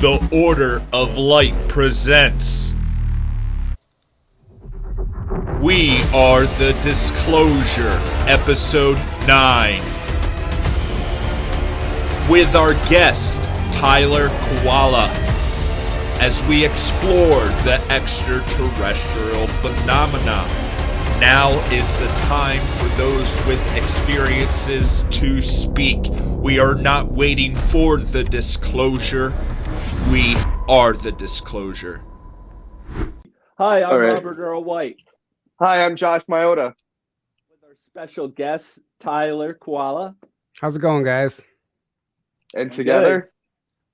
The Order of Light presents We Are the Disclosure, Episode 9. With our guest, Tyler Kiwala, as we explore the extraterrestrial phenomena. Now is the time for those with experiences to speak. We are not waiting for the disclosure. We are the disclosure. Hi, I'm right. Robert Earl White. Hi, I'm Josh Miota. With our special guest, Tyler Kiwala. How's it going, guys? And together,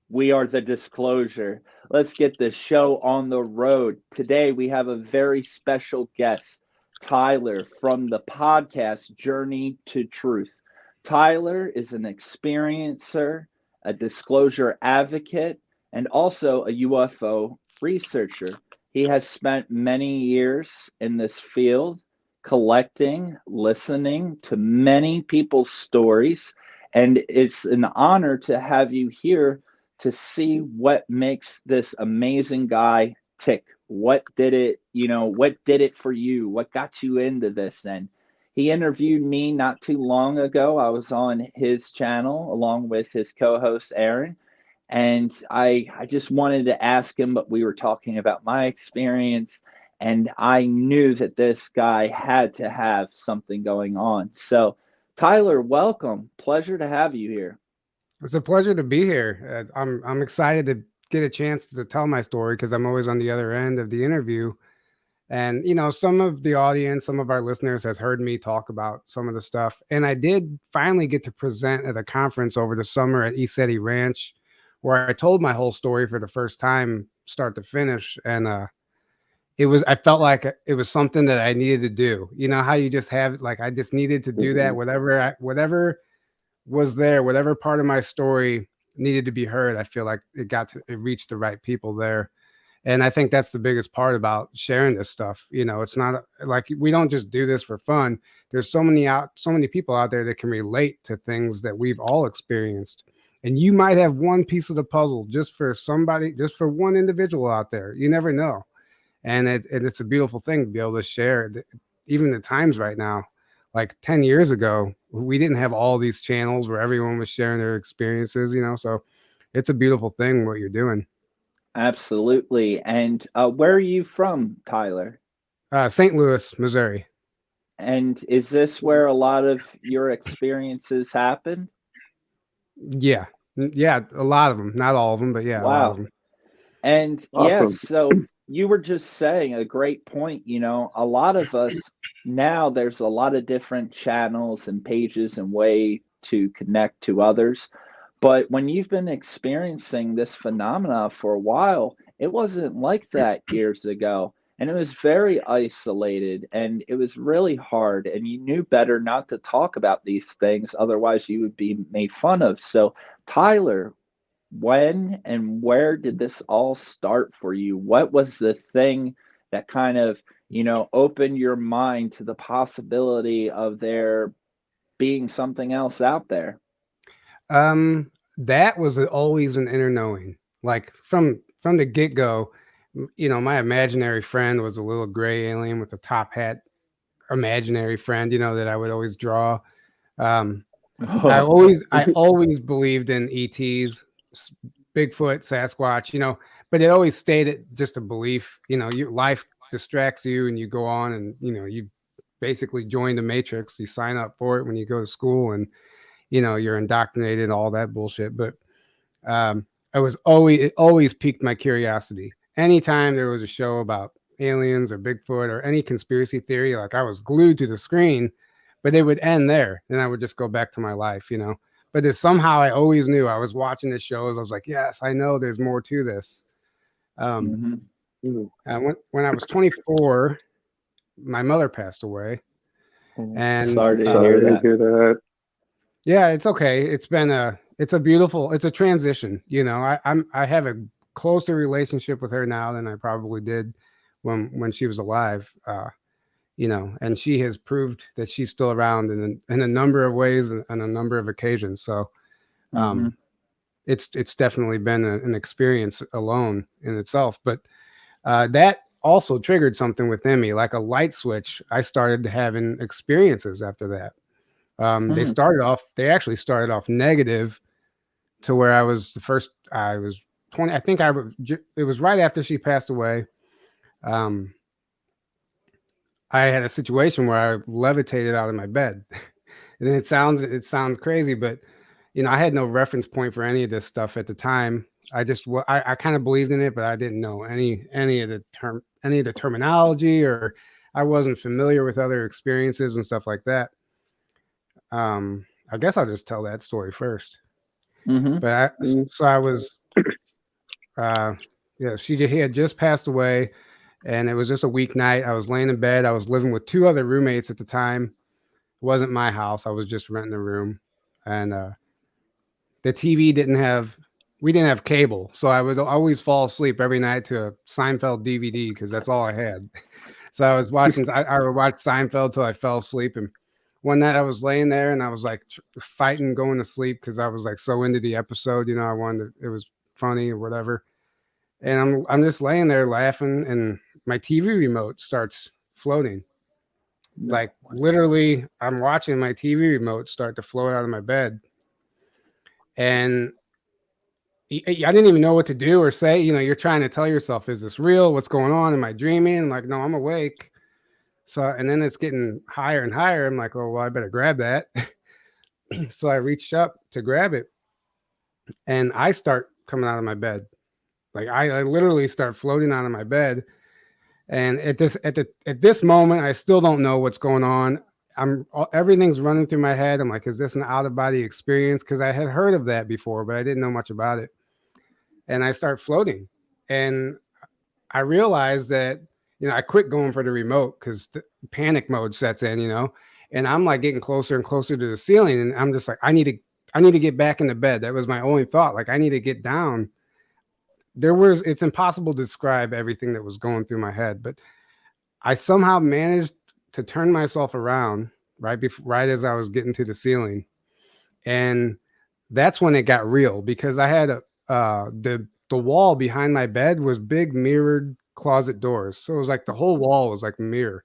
we are the disclosure. Let's get the show on the road. Today, we have a very special guest, Tyler, from the podcast Journey to Truth. Tyler is an experiencer, a disclosure advocate, and also a UFO researcher. He has spent many years in this field, collecting, listening to many people's stories, and it's an honor to have you here to see what makes this amazing guy tick. What did it for you? What got you into this? And he interviewed me not too long ago. I was on his channel along with his co-host Aaron. And I just wanted to ask him, but we were talking about my experience, and I knew that this guy had to have something going on. So, Tyler, welcome. Pleasure to have you here. It's a pleasure to be here. I'm excited to get a chance to tell my story because I'm always on the other end of the interview. And, you know, some of the audience, some of our listeners has heard me talk about some of the stuff. And I did finally get to present at a conference over the summer at East City Ranch, where I told my whole story for the first time, start to finish. And I felt like it was something that I needed to do. You know how you just have, like, I just needed to do that. Whatever was there, whatever part of my story needed to be heard, I feel like it reached the right people there. And I think that's the biggest part about sharing this stuff. You know, it's not like we don't just do this for fun. There's so many people out there that can relate to things that we've all experienced. And you might have one piece of the puzzle just for one individual out there. You never know. And it's a beautiful thing to be able to share. Even the times right now, like 10 years ago, we didn't have all these channels where everyone was sharing their experiences, you know, so it's a beautiful thing what you're doing. Absolutely. And where are you from, Tyler? St. Louis, Missouri. And is this where a lot of your experiences happen? Yeah, a lot of them, not all of them, but yeah, Wow. a lot of them. And Awesome. yes, so you were just saying a great point. You know, a lot of us now, there's a lot of different channels and pages and way to connect to others. But when you've been experiencing this phenomena for a while, it wasn't like that years ago. And it was very isolated and it was really hard. And you knew better not to talk about these things. Otherwise, you would be made fun of. So, Tyler, when and where did this all start for you? What was the thing that kind of, opened your mind to the possibility of there being something else out there? That was always an inner knowing, like from the get-go. You know, my imaginary friend was a little gray alien with a top hat, imaginary friend, you know, that I would always draw. I always believed in ETs, Bigfoot, Sasquatch, you know, but it always stayed at just a belief. You know, your life distracts you and you go on and, you know, you basically join the matrix. You sign up for it when you go to school and, you know, you're indoctrinated, all that bullshit. But it always piqued my curiosity. Anytime there was a show about aliens or Bigfoot or any conspiracy theory, like I was glued to the screen, but it would end there. Then I would just go back to my life, you know. But somehow I always knew I was watching the shows. I was like, yes, I know there's more to this. Mm-hmm. When I was 24, my mother passed away. And Sorry to hear that. Yeah, it's okay. It's a transition. You know, I have a closer relationship with her now than I probably did when she was alive. You know, and she has proved that she's still around in a number of ways and on a number of occasions. So, it's definitely been an experience alone in itself. But that also triggered something within me, like a light switch. I started having experiences after that. They actually started off negative, to where I was 20. I think it was right after she passed away. I had a situation where I levitated out of my bed. And it sounds crazy, but I had no reference point for any of this stuff at the time. I kind of believed in it, but I didn't know any of the terminology, or I wasn't familiar with other experiences and stuff like that. I guess I'll just tell that story first. But I was, he had just passed away, and it was just a weeknight. I was laying in bed. I was living with 2 other roommates at the time. It wasn't my house. I was just renting a room, and the TV we didn't have cable, so I would always fall asleep every night to a Seinfeld DVD because that's all I had. So I was watching. I would watch Seinfeld till I fell asleep, and one night I was laying there and I was like fighting going to sleep because I was like so into the episode. It was funny or whatever. And I'm just laying there laughing, and my TV remote starts floating. Like literally, I'm watching my TV remote start to float out of my bed, and I didn't even know what to do or say. You're trying to tell yourself, is this real? What's going on? Am I dreaming? I'm like, no, I'm awake. So, and then it's getting higher and higher. I'm like, oh, well, I better grab that. So I reached up to grab it, and I start coming out of my bed. Like I literally start floating out of my bed. And at this moment, I still don't know what's going on. Everything's running through my head. I'm like, is this an out of body experience? Because I had heard of that before, but I didn't know much about it. And I start floating, and I realized that I quit going for the remote because the panic mode sets in, and I'm like getting closer and closer to the ceiling, and I'm just like, I need to get back into bed. That was my only thought. Like, I need to get down. It's impossible to describe everything that was going through my head, but I somehow managed to turn myself around right as I was getting to the ceiling. And that's when it got real, because I had the wall behind my bed was big mirrored closet doors. So it was like the whole wall was like a mirror.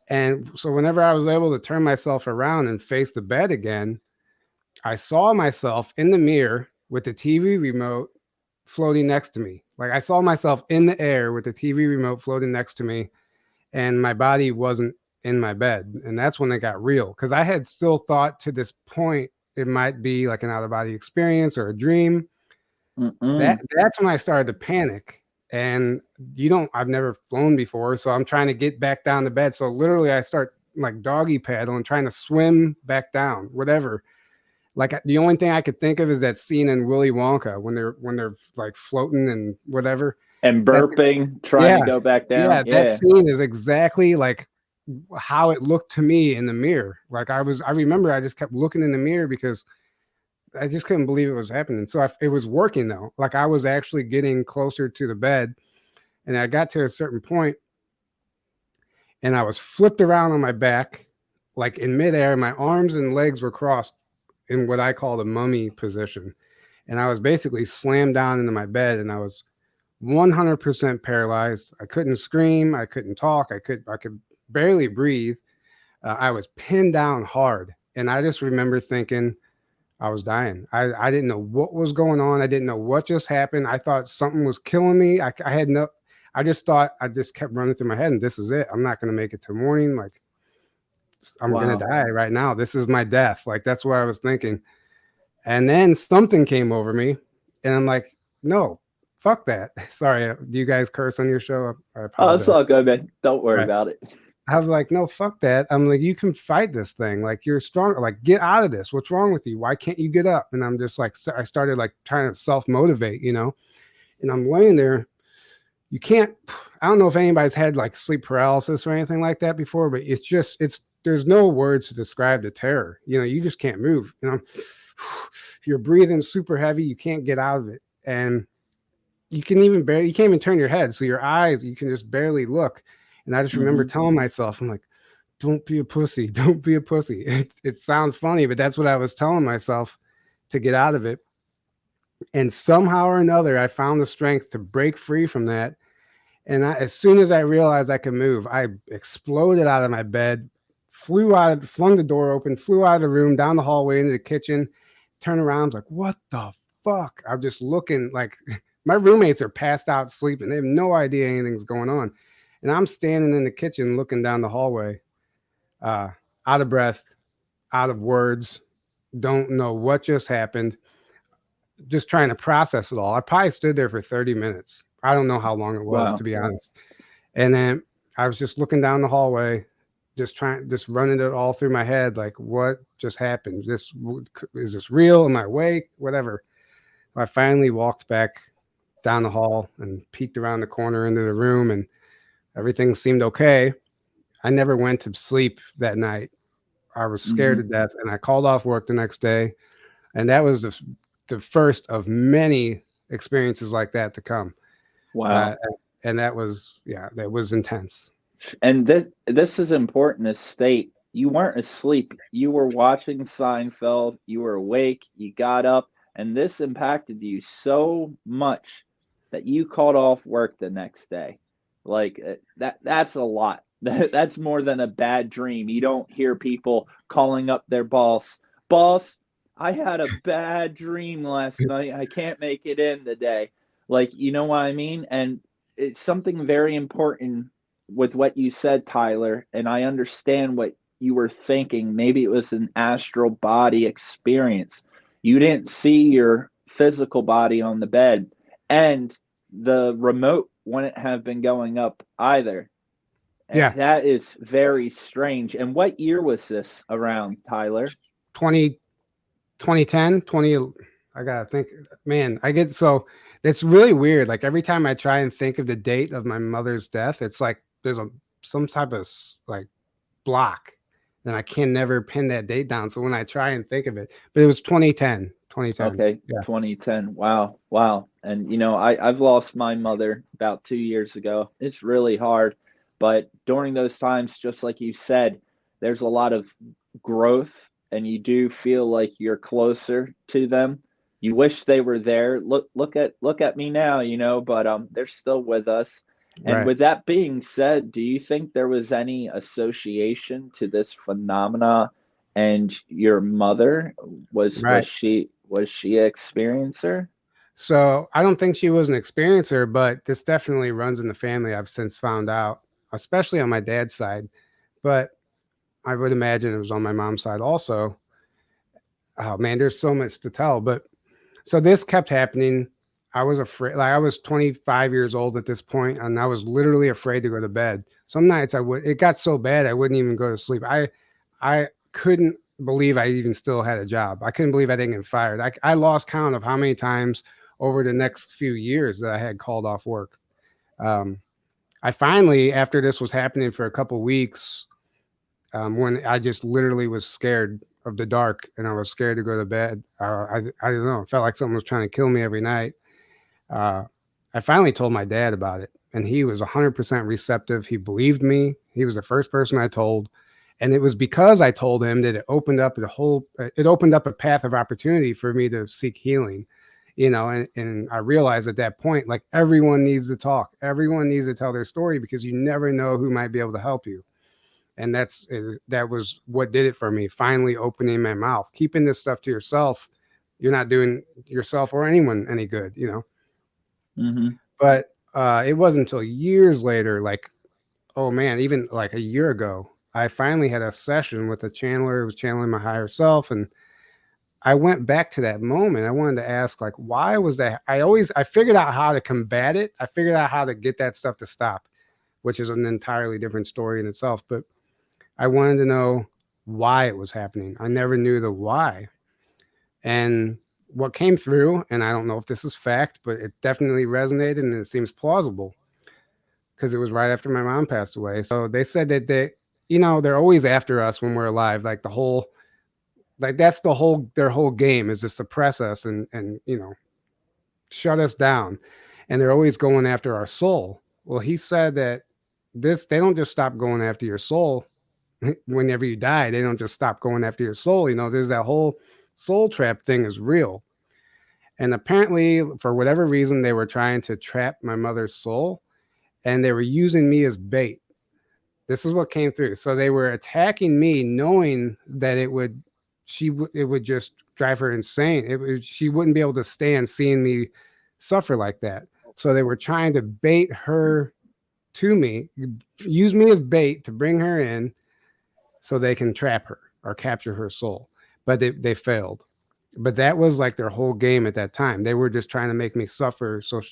And so whenever I was able to turn myself around and face the bed again, I saw myself in the mirror with the TV remote floating next to me. Like I saw myself in the air with the TV remote floating next to me, and my body wasn't in my bed. And that's when it got real, because I had still thought to this point it might be like an out of body experience or a dream. That's when I started to panic. And I've never flown before, so I'm trying to get back down to bed. So literally I start like doggy paddling, trying to swim back down, whatever. Like the only thing I could think of is that scene in Willy Wonka when they're like floating and whatever. And burping, trying to go back down. Yeah, that scene is exactly like how it looked to me in the mirror. Like I remember I just kept looking in the mirror because I just couldn't believe it was happening. So it was working though. Like I was actually getting closer to the bed, and I got to a certain point, and I was flipped around on my back, like in midair. My arms and legs were crossed in what I call the mummy position. And I was basically slammed down into my bed, and I was 100% paralyzed. I couldn't scream. I couldn't talk. I could barely breathe. I was pinned down hard. And I just remember thinking I was dying. I didn't know what was going on. I didn't know what just happened. I thought something was killing me. I just kept running through my head, and this is it. I'm not going to make it till morning. Like, I'm going to die right now. This is my death. Like, that's what I was thinking. And then something came over me, and I'm like, no, fuck that. Sorry. Do you guys curse on your show? I apologize. Oh, it's all good, man. Don't worry about it. I was like, no, fuck that. I'm like, you can fight this thing. Like, you're strong. Like, get out of this. What's wrong with you? Why can't you get up? And I'm just like, I started like trying to self-motivate, and I'm laying there. You can't, I don't know if anybody's had like sleep paralysis or anything like that before, but there's no words to describe the terror. You just can't move. You're breathing super heavy. You can't get out of it. And you can't even turn your head. So your eyes, you can just barely look. And I just remember telling myself, I'm like, don't be a pussy. Don't be a pussy. It sounds funny, but that's what I was telling myself to get out of it. And somehow or another, I found the strength to break free from that. And as soon as I realized I could move, I exploded out of my bed, flung the door open, flew out of the room, down the hallway into the kitchen, turned around, I was like, what the fuck? I'm just looking like my roommates are passed out sleeping. They have no idea anything's going on. And I'm standing in the kitchen looking down the hallway, out of breath, out of words, don't know what just happened, just trying to process it all. I probably stood there for 30 minutes. I don't know how long it was, Wow. to be honest. And then I was just looking down the hallway, just running it all through my head. Like, what just happened? Is this real? Am I awake? Whatever. I finally walked back down the hall and peeked around the corner into the room, and everything seemed okay. I never went to sleep that night. I was scared to death, and I called off work the next day. And that was the first of many experiences like that to come. Wow. And that was intense. And this is important to state. You weren't asleep. You were watching Seinfeld. You were awake. You got up, and this impacted you so much that you called off work the next day. Like that's a lot. That's more than a bad dream. You don't hear people calling up their boss. Boss, I had a bad dream last night. I can't make it in today. Like, you know what I mean? And it's something very important with what you said, Tyler, and I understand what you were thinking. Maybe it was an astral body experience. You didn't see your physical body on the bed, and the remote wouldn't have been going up either. Yeah. That is very strange. And what year was this around, Tyler? 2010, I gotta think, man, it's really weird. Like every time I try and think of the date of my mother's death, it's like there's some type of like block, and I can never pin that date down. So when I try and think of it, but it was 2010. Okay, yeah. 2010. Wow. And I've lost my mother about 2 years ago. It's really hard, but during those times, just like you said, there's a lot of growth, and you do feel like you're closer to them. You wish they were there. Look at me now, but they're still with us. And Right. with that being said, do you think there was any association to this phenomena and your mother? Was she an experiencer? So I don't think she was an experiencer, but this definitely runs in the family. I've since found out, especially on my dad's side, but I would imagine it was on my mom's side also. Oh man, there's so much to tell, but so this kept happening. I was afraid. Like I was 25 years old at this point, and I was literally afraid to go to bed. Some nights it got so bad I wouldn't even go to sleep. I couldn't believe I even still had a job. I couldn't believe I didn't get fired. I lost count of how many times over the next few years that I had called off work. I finally, after this was happening for a couple weeks, when I just literally was scared of the dark and I was scared to go to bed. I don't know. It felt like someone was trying to kill me every night. I finally told my dad about it, and he was 100% receptive. He believed me. He was the first person I told. And it was because I told him that it opened up a path of opportunity for me to seek healing, and I realized at that point, like everyone needs to talk. Everyone needs to tell their story because you never know who might be able to help you. And that was what did it for me. Finally opening my mouth. Keeping this stuff to yourself, you're not doing yourself or anyone any good, Mm-hmm. But it wasn't until years later, like, oh man, even like a year ago, I finally had a session with a channeler who was channeling my higher self. And I went back to that moment. I wanted to ask, like, why was that? I figured out how to combat it. I figured out how to get that stuff to stop, which is an entirely different story in itself. But I wanted to know why it was happening. I never knew the why. And what came through, and I don't know if this is fact, but it definitely resonated and it seems plausible because it was right after my mom passed away. So they said that they're always after us when we're alive. Like that's their whole game is to suppress us and shut us down. And they're always going after our soul. Well, he said that they don't just stop going after your soul. Whenever you die, they don't just stop going after your soul. There's that whole soul trap thing is real. And apparently, for whatever reason, they were trying to trap my mother's soul, and they were using me as bait. This is what came through. So they were attacking me, knowing that it would just drive her insane. She wouldn't be able to stand seeing me suffer like that. So they were trying to bait her to me, use me as bait to bring her in, so they can trap her or capture her soul. But they failed. But that was like their whole game at that time. They were just trying to make me suffer, so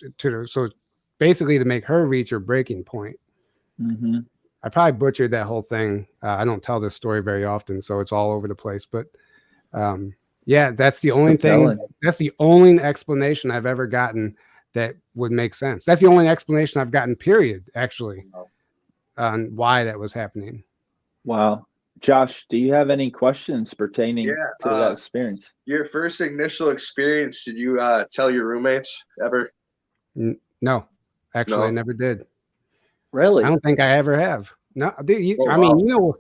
basically to make her reach her breaking point. Mm-hmm. I probably butchered that whole thing. I don't tell this story very often, so it's all over the place. But yeah, that's the only thing. That's the only explanation I've ever gotten that would make sense. That's the only explanation I've gotten, period, actually, on why that was happening. Wow. Josh, do you have any questions pertaining to that experience? Your first initial experience, did you tell your roommates ever? No, actually, I never did. Really? I don't think I ever have. No, dude. I mean, you know,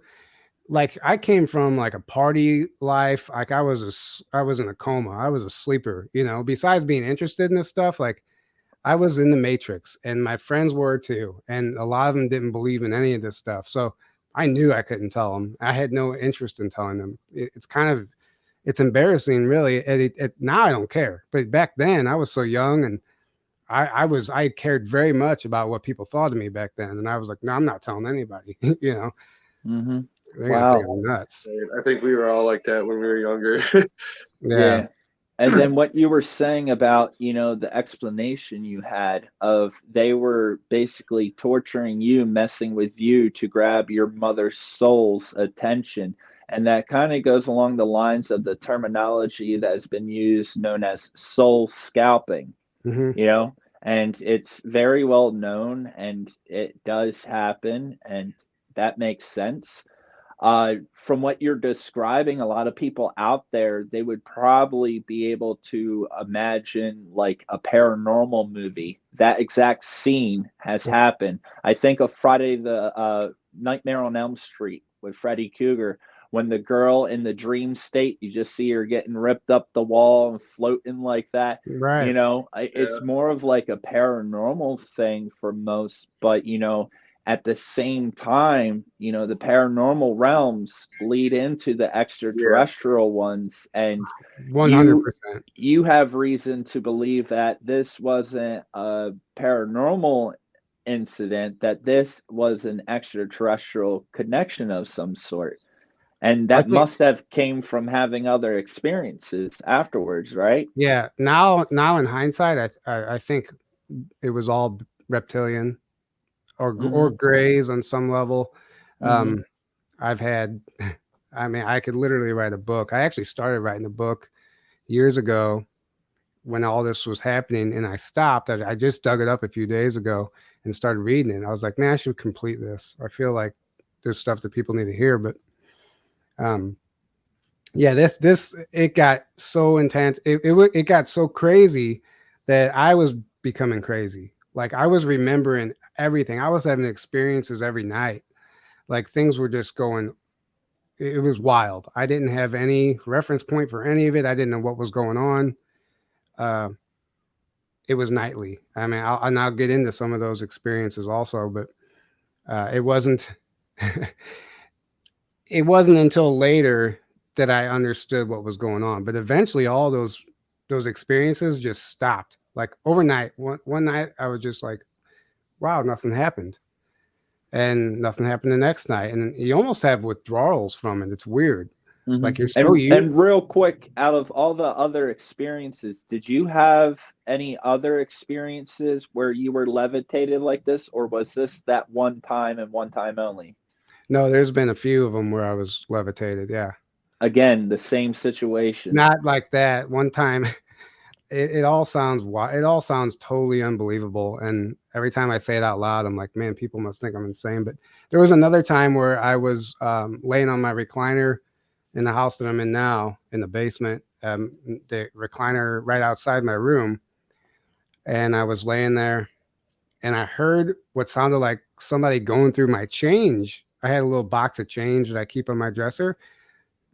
like I came from like a party life. Like I was in a coma. I was a sleeper. You know, besides being interested in this stuff, like I was in the Matrix, and my friends were too, and a lot of them didn't believe in any of this stuff. So I knew I couldn't tell them. I had no interest in telling them. It's embarrassing, really. Now I don't care, but back then I was so young, and I cared very much about what people thought of me back then, and I was like, no, I'm not telling anybody. You know, mm-hmm. They're gonna think I'm nuts. I think we were all like that when we were younger. Yeah. And then what you were saying about, you know, the explanation you had of they were basically torturing you, messing with you to grab your mother's soul's attention. And that kind of goes along the lines of the terminology that has been used known as soul scalping, Mm-hmm. you know, and it's very well known and it does happen. And that makes sense. From what you're describing, a lot of people out there, they would probably be able to imagine like a paranormal movie. That exact scene has happened. I think of Friday the Nightmare on Elm Street with Freddy Krueger, when the girl in the dream state, you just see her getting ripped up the wall and floating like that. Right. You know, it's more of like a paranormal thing for most, but you know, at the same time, you know, the paranormal realms bleed into the extraterrestrial ones, and 100%. you have reason to believe that this wasn't a paranormal incident, that this was an extraterrestrial connection of some sort. And that must have came from having other experiences afterwards, right? Yeah. Now in hindsight, I think it was all reptilian or grays on some level. I've had, I mean, I could literally write a book. I actually started writing a book years ago when all this was happening, and I stopped. I just dug it up a few days ago and started reading it. I was like, man, I should complete this. I feel like there's stuff that people need to hear, but yeah, it got so intense. It got so crazy that I was becoming crazy. Like I was remembering everything. I was having experiences every night. Like things were just going. It was wild. I didn't have any reference point for any of it. I didn't know what was going on. It was nightly. I mean, I'll get into some of those experiences also, but it wasn't. It wasn't until later that I understood what was going on. But eventually, all those experiences just stopped. Like overnight, one night, I was just like, "Wow, nothing happened," and nothing happened the next night, and you almost have withdrawals from it. It's weird. Like you're so used. And real quick, out of all the other experiences, did you have any other experiences where you were levitated like this, or was this that one time and one time only? No, there's been a few of them where I was levitated. Yeah. Again, the same situation. Not like that. One time, it all sounds wild. It all sounds totally unbelievable. And every time I say it out loud, I'm like, man, people must think I'm insane. But there was another time where I was laying on my recliner in the house that I'm in now, in the basement, the recliner right outside my room. And I was laying there, and I heard what sounded like somebody going through my change. I had a little box of change that I keep on my dresser.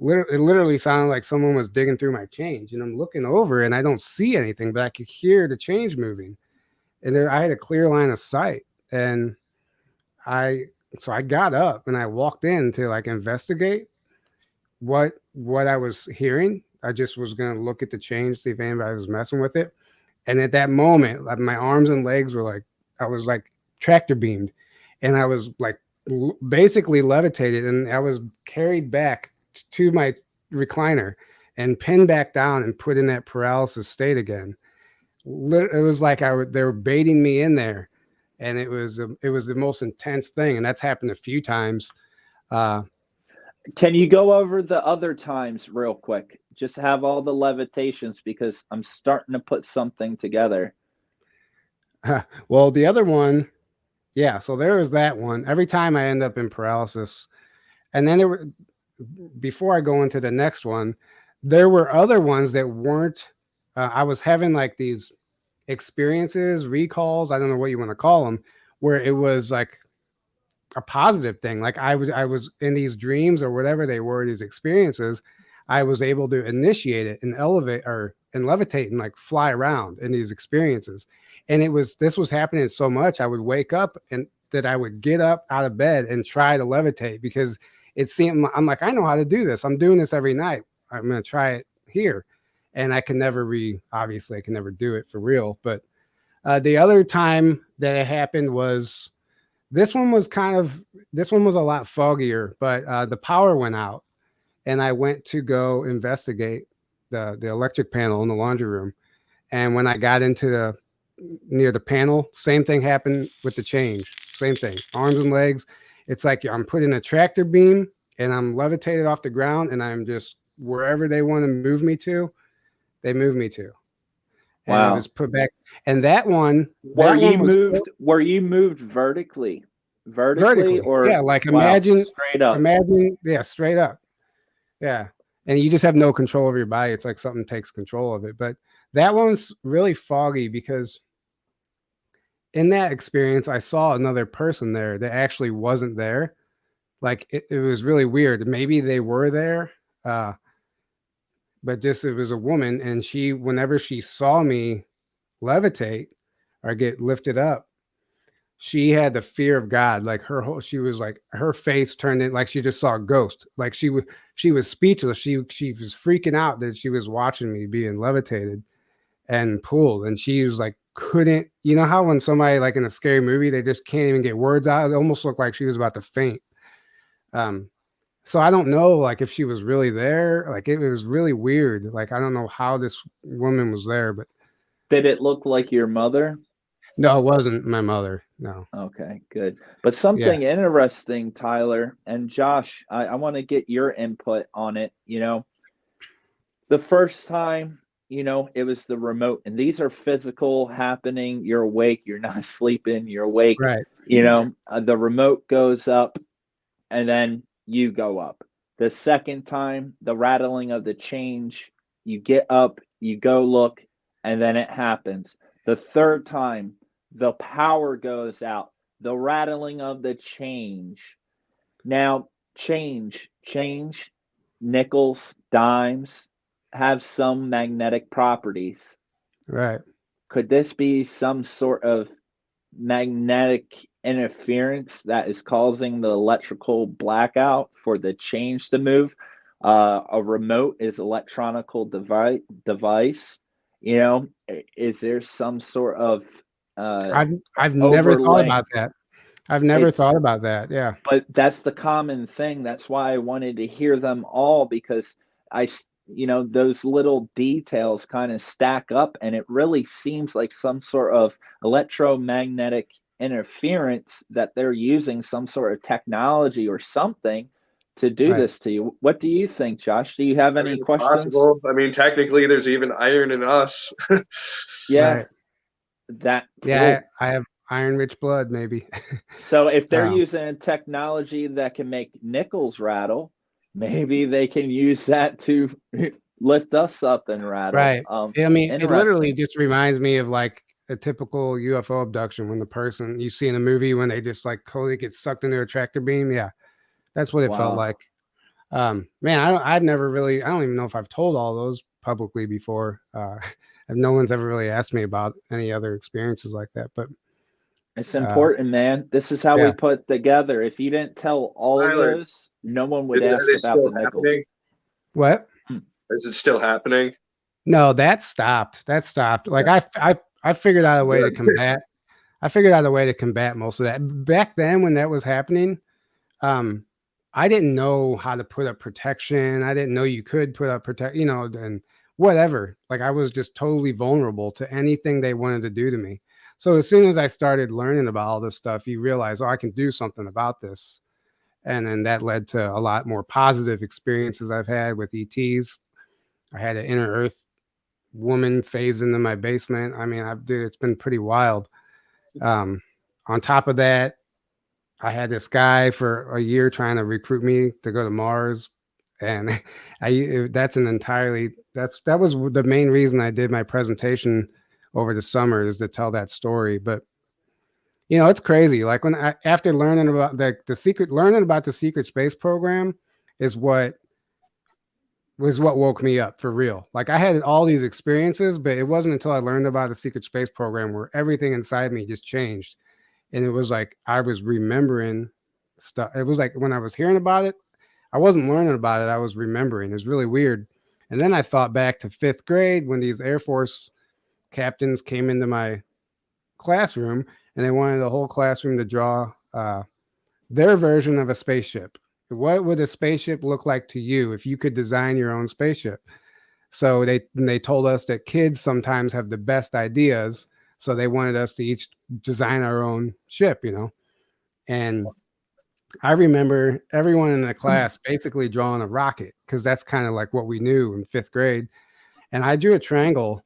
It literally sounded like someone was digging through my change, and I'm looking over and I don't see anything, but I could hear the change moving, and I had a clear line of sight. And I so I got up and I walked in to like investigate what I was hearing. I just was gonna look at the change, see if anybody was messing with it. And at that moment, like my arms and legs were like, I was like tractor beamed, and I was like basically levitated, and I was carried back to my recliner and pinned back down and put in that paralysis state again. It was like they were baiting me in there, and it was the most intense thing, and that's happened a few times. Can you go over the other times real quick? Just have all the levitations, because I'm starting to put something together. Well, the other one, yeah. So there was that one. Every time I end up in paralysis, and then before I go into the next one, there were other ones that weren't. I was having like these experiences, recalls. I don't know what you want to call them, where it was like a positive thing. Like I was in these dreams or whatever they were, these experiences. I was able to initiate it and elevate and levitate and like fly around in these experiences. And this was happening so much. I would wake up and that I would get up out of bed and try to levitate, because it seemed, I'm like, I know how to do this. I'm doing this every night. I'm going to try it here. And I can never obviously I can never do it for real. But the other time that it happened was, this one was a lot foggier, but the power went out, and I went to go investigate the electric panel in the laundry room. And when I got near the panel, same thing happened with the change. Same thing, arms and legs. It's like I'm put in a tractor beam and I'm levitated off the ground, and I'm just wherever they want to move me to, they move me to. And Wow. It was put back. And that one, were you moved vertically? Vertically, or yeah, like imagine straight up. Yeah, straight up. Yeah. And you just have no control over your body. It's like something takes control of it. But that one's really foggy, because in that experience, I saw another person there that actually wasn't there. Like it was really weird. Maybe they were there, but it was a woman, and whenever she saw me levitate or get lifted up, she had the fear of God. Like she was like, her face turned in like she just saw a ghost. Like she was speechless. She was freaking out that she was watching me being levitated and pulled, and she was like, couldn't, you know how when somebody like in a scary movie, they just can't even get words out. It almost looked like she was about to faint. So I don't know, like if she was really there. Like it was really weird. Like I don't know how this woman was there, but did it look like your mother? No, it wasn't my mother. No. Okay, good. But something interesting, Tyler and Josh, I want to get your input on it. The first time, it was the remote, and these are physical happening. You're awake, you're not sleeping, you're awake. Right. The remote goes up, and then you go up. The second time, the rattling of the change, you get up, you go look, and then it happens. The third time, the power goes out, the rattling of the change. Now, change, nickels, dimes have some magnetic properties. Right. Could this be some sort of magnetic interference that is causing the electrical blackout for the change to move? A remote is electronical device. Is there some sort of I've never thought about that. I've never thought about that. Yeah. But that's the common thing. That's why I wanted to hear them all, because those little details kind of stack up, and it really seems like some sort of electromagnetic interference, that they're using some sort of technology or something to do this to you. What do you think, Josh? Do you have any questions? Possible. I mean, technically, there's even iron in us. Yeah. Right. I have iron-rich blood, maybe. So if they're using a technology that can make nickels rattle, maybe they can use that to lift us up and rattle. Right. I mean, it literally just reminds me of like a typical UFO abduction, when the person you see in a movie when they just like totally get sucked into a tractor beam. Yeah, that's what it felt like. Man, I've never really, I don't even know if I've told all those publicly before. And no one's ever really asked me about any other experiences like that. But It's important, man. This is how we yeah. put together. If you didn't tell all of Tyler, those, no one would are ask they about still the nickels. happening? What? Is it still happening? No, that stopped. That stopped. Like I figured out a way to combat. I figured out a way to combat most of that. Back then, when that was happening, I didn't know how to put up protection. I didn't know you could put up and whatever. Like I was just totally vulnerable to anything they wanted to do to me. So as soon as I started learning about all this stuff, you realize, oh, I can do something about this. And then that led to a lot more positive experiences I've had with ETs. I had an inner earth woman phase into my basement. I mean, it's been pretty wild. On top of that, I had this guy for a year trying to recruit me to go to Mars, and that was the main reason I did my presentation over the summer, is to tell that story. But it's crazy. Like after learning about learning about the secret space program is what woke me up for real. Like I had all these experiences, but it wasn't until I learned about the secret space program where everything inside me just changed. And it was like I was remembering stuff. It was like when I was hearing about it, I wasn't learning about it. I was remembering. It's really weird. And then I thought back to 5th grade when these Air Force captains came into my classroom and they wanted the whole classroom to draw their version of a spaceship. What would a spaceship look like to you if you could design your own spaceship? So they told us that kids sometimes have the best ideas. So they wanted us to each design our own ship, And I remember everyone in the class basically drawing a rocket, because that's kind of like what we knew in 5th grade. And I drew a triangle.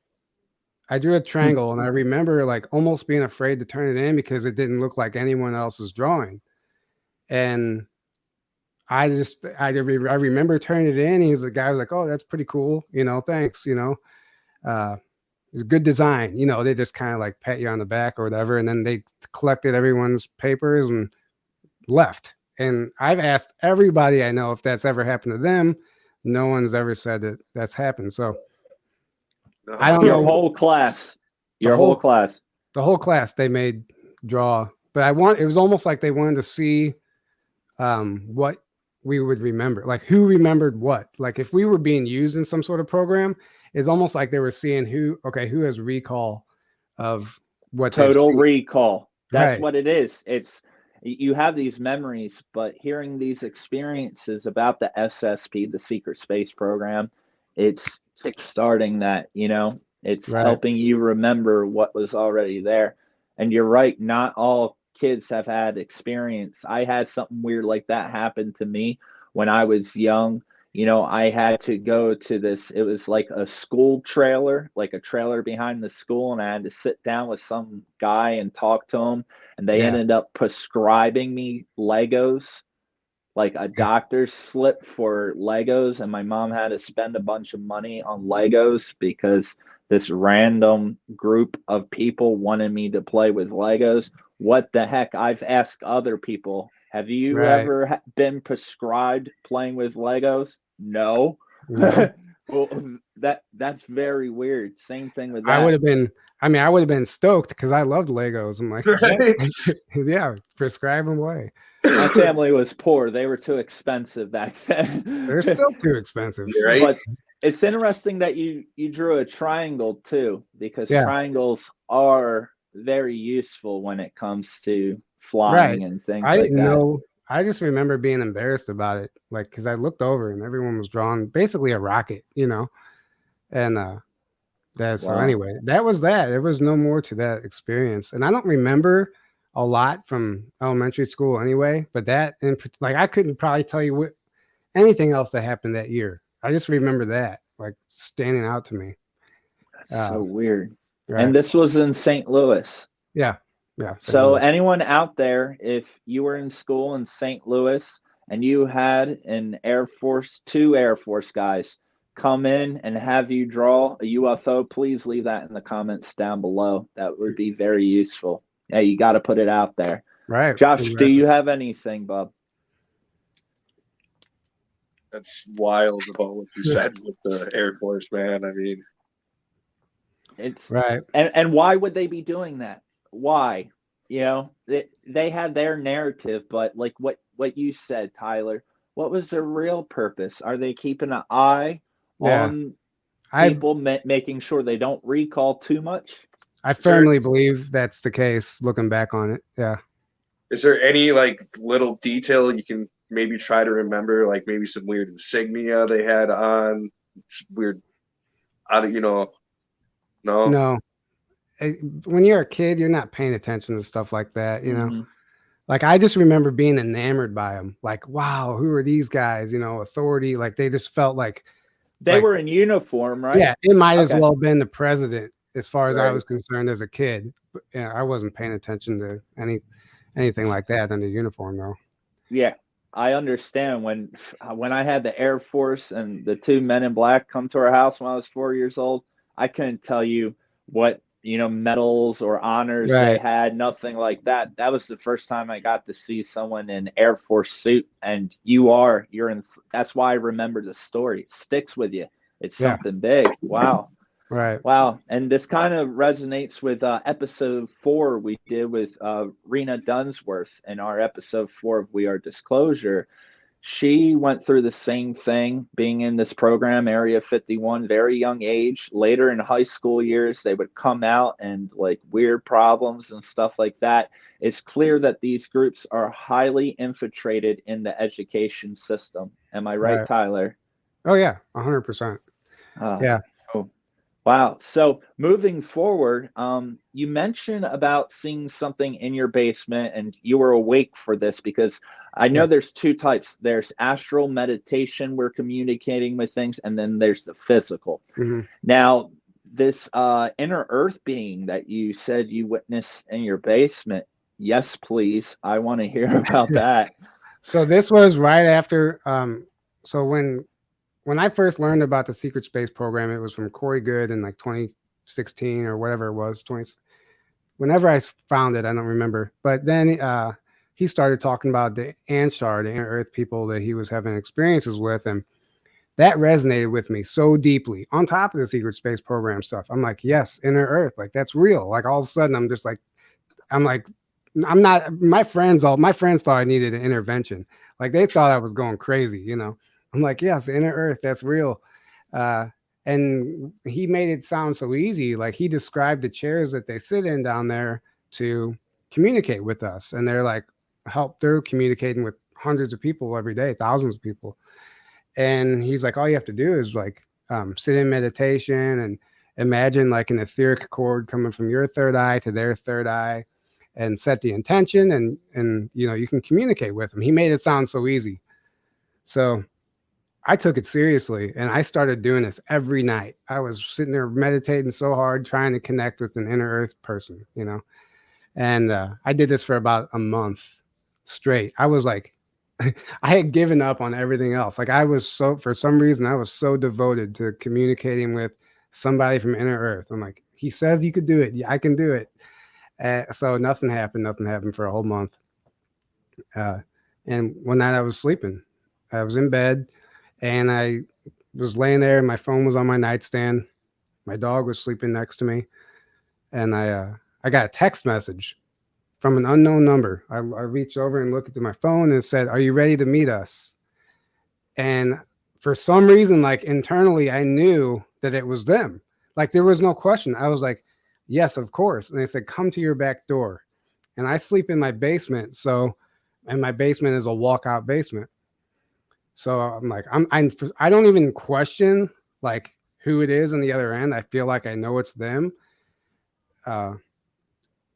And I remember like almost being afraid to turn it in because it didn't look like anyone else's drawing. And I remember turning it in. The guy was like, "Oh, that's pretty cool. Thanks. It's good design." They just kind of like pat you on the back or whatever. And then they collected everyone's papers and left. And I've asked everybody I know if that's ever happened to them. No one's ever said that that's happened. So I don't know. Your whole class, the whole class, they made draw. But it was almost like they wanted to see what we would remember, like who remembered what. Like if we were being used in some sort of program, it's almost like they were seeing who has recall of what. Total recall. That's right. What it is. It's, you have these memories, but hearing these experiences about the SSP, the secret space program, it's kickstarting that, it's Right. helping you remember what was already there. And you're right, not all kids have had experience. I had something weird like that happen to me when I was young. I had to go to this, it was like a school trailer, like a trailer behind the school, and I had to sit down with some guy and talk to him, and they ended up prescribing me Legos, like a doctor's slip for Legos, and my mom had to spend a bunch of money on Legos because this random group of people wanted me to play with Legos. What the heck? I've asked other people, have you ever been prescribed playing with Legos? No. Well, that's very weird. Same thing with that. I would have been stoked because I loved Legos. I'm like, yeah, prescribe them away. My family was poor. They were too expensive back then. They're still too expensive. Right? But it's interesting that you drew a triangle too, because triangles are very useful when it comes to flying and things like that. I didn't know. I just remember being embarrassed about it, like because I looked over and everyone was drawing basically a rocket, and so anyway, that was that. There was no more to that experience, and I don't remember a lot from elementary school anyway. But that, I couldn't probably tell you anything else that happened that year. I just remember that, like standing out to me. That's so weird. Right. And this was in St. Louis. Yeah. So anyone out there, if you were in school in St. Louis and you had two Air Force guys come in and have you draw a UFO, please leave that in the comments down below. That would be very useful. Yeah, you got to put it out there. Right. Josh, do you have anything, bub? That's wild about what you said with the Air Force, man. I mean, It's Right. and why would they be doing that? Why? You know, they had their narrative, but like what you said, Tyler, what was their real purpose? Are they keeping an eye Yeah. on I people, making sure they don't recall too much? I firmly believe that's the case. Looking back on it, yeah. is there any like little detail you can maybe try to remember, like maybe some weird insignia they had on, weird, you know, no? No, when you're a kid, you're not paying attention to stuff like that, you know. Mhm. Like I just remember being enamored by them. Like, wow, who are these guys? You know, authority. Like they just felt like They were in uniform, right? yeah, it might as Okay. well have been the president as far as I Right. was concerned as a kid. But, yeah, I wasn't paying attention to anything like that in the uniform though. Yeah, I understand when I had the Air Force and the two men in black come to our house when I was 4 years old, I couldn't tell you what, medals or honors they Right. had, nothing like that. That was the first time I got to see someone in Air Force suit, and you're in. That's why I remember the story. It sticks with you. It's Yeah. something big. Wow. Right. Wow. And this kind of resonates with episode 4 we did with Rena Dunsworth in our episode 4 of We Are Disclosure. She went through the same thing being in this program, Area 51, very young age. Later in high school years, they would come out and like weird problems and stuff like that. It's clear that these groups are highly infiltrated in the education system. Am I right, Right. Tyler? Oh yeah, 100%. Yeah. Oh, wow. So moving forward, you mentioned about seeing something in your basement, and you were awake for this because I know Yeah. there's two types. There's astral meditation, we're communicating with things, and then there's the physical. hmm Now, this inner earth being that you said you witnessed in your basement, yes, please. I want to hear about that. So this was right after. So when I first learned about the secret space program, it was from Corey Good in like 2016 or whatever it was. Whenever I found it, I don't remember. But then he started talking about the Anshar, the inner earth people that he was having experiences with, and that resonated with me so deeply. On top of the secret space program stuff, I'm like, yes, inner earth, like that's real. Like all of a sudden, I'm like, I'm not. My friends thought I needed an intervention. Like they thought I was going crazy, you know. I'm like, yes, the inner earth, that's real. And he made it sound so easy. Like he described the chairs that they sit in down there to communicate with us. And they're communicating with hundreds of people every day, thousands of people. And he's like, all you have to do is like sit in meditation and imagine like an etheric cord coming from your third eye to their third eye and set the intention and you can communicate with them. He made it sound so easy. So I took it seriously and I started doing this every night. I was sitting there meditating so hard, trying to connect with an inner earth person, and I did this for about a month straight. I was like, I had given up on everything else. Like for some reason, I was so devoted to communicating with somebody from inner earth. I'm like, he says you could do it. Yeah, I can do it. So nothing happened for a whole month. And one night I was sleeping. I was in bed and I was laying there and my phone was on my nightstand. My dog was sleeping next to me. And I got a text message from an unknown number. I reached over and looked at my phone and it said, "Are you ready to meet us?" And for some reason, like internally, I knew that it was them. Like there was no question. I was like, yes, of course. And they said, "Come to your back door." And I sleep in my basement. And my basement is a walkout basement. So I'm like, I don't even question like who it is on the other end. I feel like I know it's them.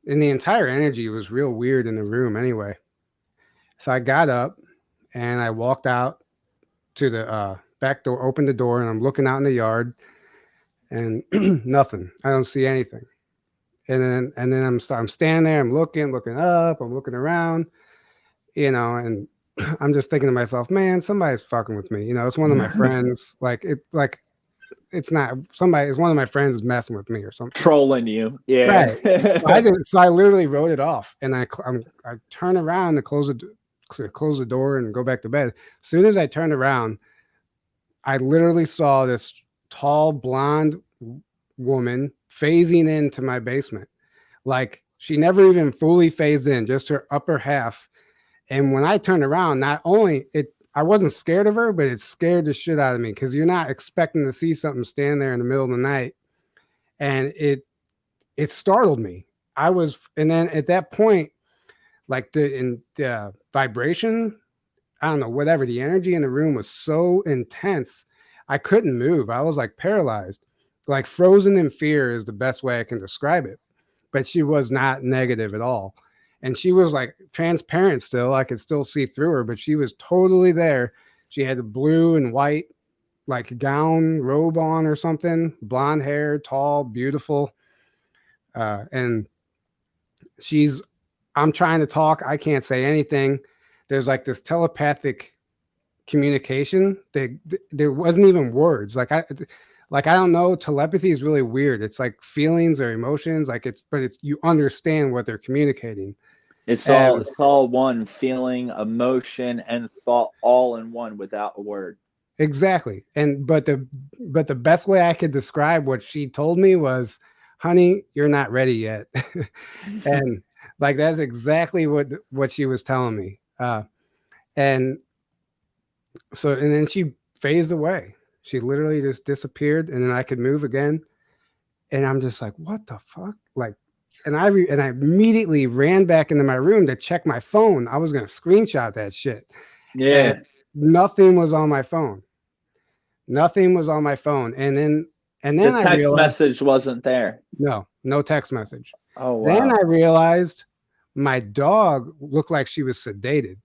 And the entire energy was real weird in the room anyway. So I got up and I walked out to the back door, opened the door, and I'm looking out in the yard and nothing. I don't see anything. And then I'm standing there, I'm looking up, I'm looking around, and I'm just thinking to myself, man, somebody's fucking with me. It's one of my friends. It's not somebody. It's one of my friends is messing with me or something. Trolling you. Yeah. Right. So I literally wrote it off, and I turn around to close the door and go back to bed. As soon as I turned around, I literally saw this tall blonde woman phasing into my basement. Like she never even fully phased in, just her upper half. And when I turned around, not only I wasn't scared of her, but it scared the shit out of me because you're not expecting to see something stand there in the middle of the night. And it startled me. And then at that point, like the vibration, I don't know, whatever, the energy in the room was so intense, I couldn't move. I was like paralyzed, like frozen in fear is the best way I can describe it. But she was not negative at all. And she was like transparent still. I could still see through her, but she was totally there. She had a blue and white, like gown, robe on or something, blonde hair, tall, beautiful. And I'm trying to talk. I can't say anything. There's like this telepathic communication. There wasn't even words. Like I don't know. Telepathy is really weird. It's like feelings or emotions. But you understand what they're communicating. It's all one feeling, emotion, and thought all in one without a word. Exactly. But the best way I could describe what she told me was, honey, you're not ready yet. And like, that's exactly what she was telling me. And then she phased away. She literally just disappeared, and then I could move again. And I'm just like, what the fuck? Like, and I immediately ran back into my room to check my phone. I was going to screenshot that shit. Yeah. And nothing was on my phone. Nothing was on my phone. And then the text message wasn't there. No text message. Oh, wow. Then I realized my dog looked like she was sedated.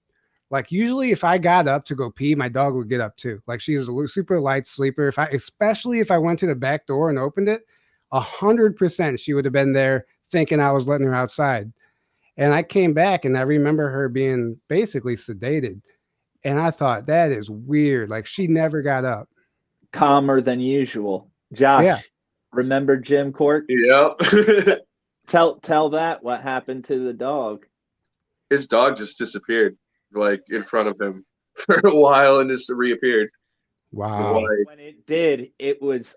Like usually if I got up to go pee, my dog would get up too. Like she was a super light sleeper. Especially if I went to the back door and opened it, 100% she would have been there thinking I was letting her outside. And I came back and I remember her being basically sedated. And I thought, that is weird. Like she never got up. Calmer than usual. Josh, remember Jim Court? Yep. Tell that what happened to the dog. His dog just disappeared, like in front of him for a while and just reappeared. Wow. When it did, it was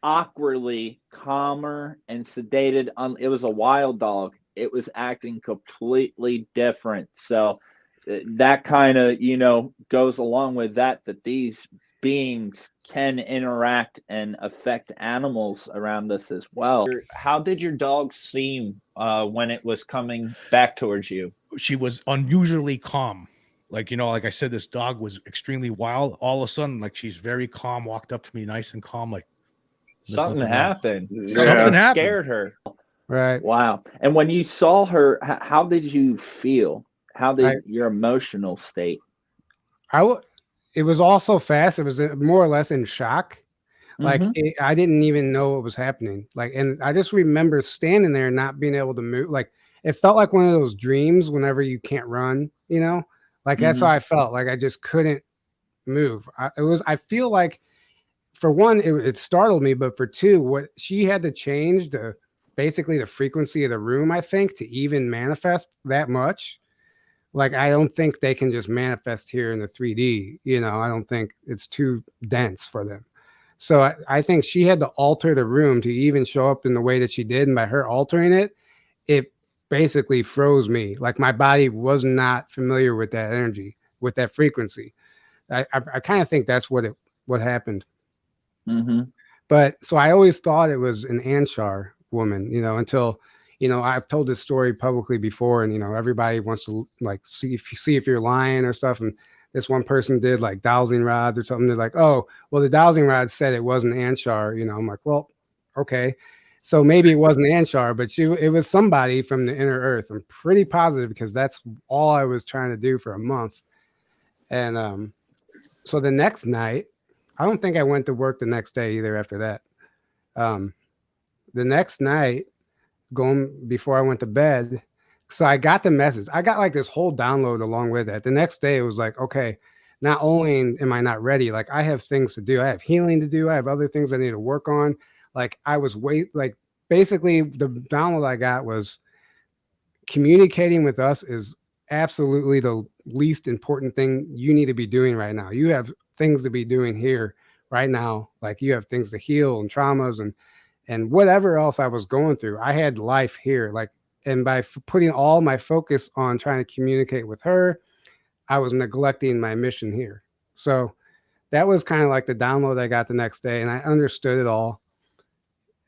awkwardly calmer and sedated. It was a wild dog. It was acting completely different. So that kind of, goes along with that these beings can interact and affect animals around us as well. How did your dog seem when it was coming back towards you? She was unusually calm. Like, like I said, this dog was extremely wild. All of a sudden, like she's very calm, walked up to me nice and calm, like something happened. Yeah. Something scared her. Right. Wow. And when you saw her, how did you feel? How did your emotional state? It was all so fast. It was more or less in shock. Like I didn't even know what was happening. Like, and I just remember standing there and not being able to move. Like it felt like one of those dreams whenever you can't run, like that's how I felt. Like I just couldn't move. I feel like for one, it startled me, but for two, what she had to change basically the frequency of the room, I think, to even manifest that much. Like, I don't think they can just manifest here in the 3D, I don't think it's too dense for them. So I think she had to alter the room to even show up in the way that she did. And by her altering it, it basically froze me. Like my body was not familiar with that energy, with that frequency. I kind of think that's what happened. But so I always thought it was an Anshar woman, until I've told this story publicly before, and everybody wants to like see if you're lying or stuff. And this one person did like dowsing rods or something. They're like, oh, well, the dowsing rod said it wasn't Anshar. I'm like, well, okay, so maybe it wasn't Anshar, but it was somebody from the inner earth. I'm pretty positive because that's all I was trying to do for a month. And so the next night, I don't think I went to work the next day either after that. The next night, before I went to bed, so I got the message. I got like this whole download along with it. The next day it was like, okay, not only am I not ready, like I have things to do. I have healing to do. I have other things I need to work on. Like basically the download I got was communicating with us is absolutely the least important thing you need to be doing right now. You have things to be doing here right now. Like you have things to heal and traumas and whatever else I was going through. I had life here. Like, and by putting all my focus on trying to communicate with her, I was neglecting my mission here. So that was kind of like the download I got the next day, and I understood it all.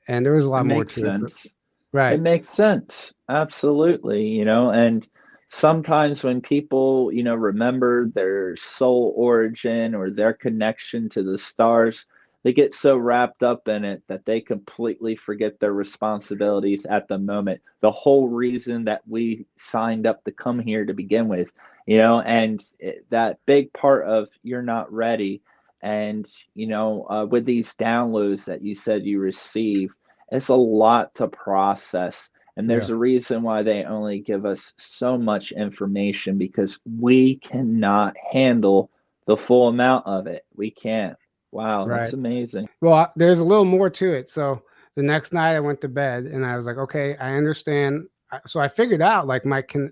And there was a lot It more makes to it. sense. Right. It makes sense. Absolutely. And sometimes when people, remember their soul origin or their connection to the stars, they get so wrapped up in it that they completely forget their responsibilities at the moment. The whole reason that we signed up to come here to begin with, and that big part of you're not ready. And, with these downloads that you said you receive, it's a lot to process. And there's Yeah. a reason why they only give us so much information, because we cannot handle the full amount of it. We can't. Wow, Right. that's amazing. Well, there's a little more to it. So the next night I went to bed and I was like, okay, I understand. So I figured out like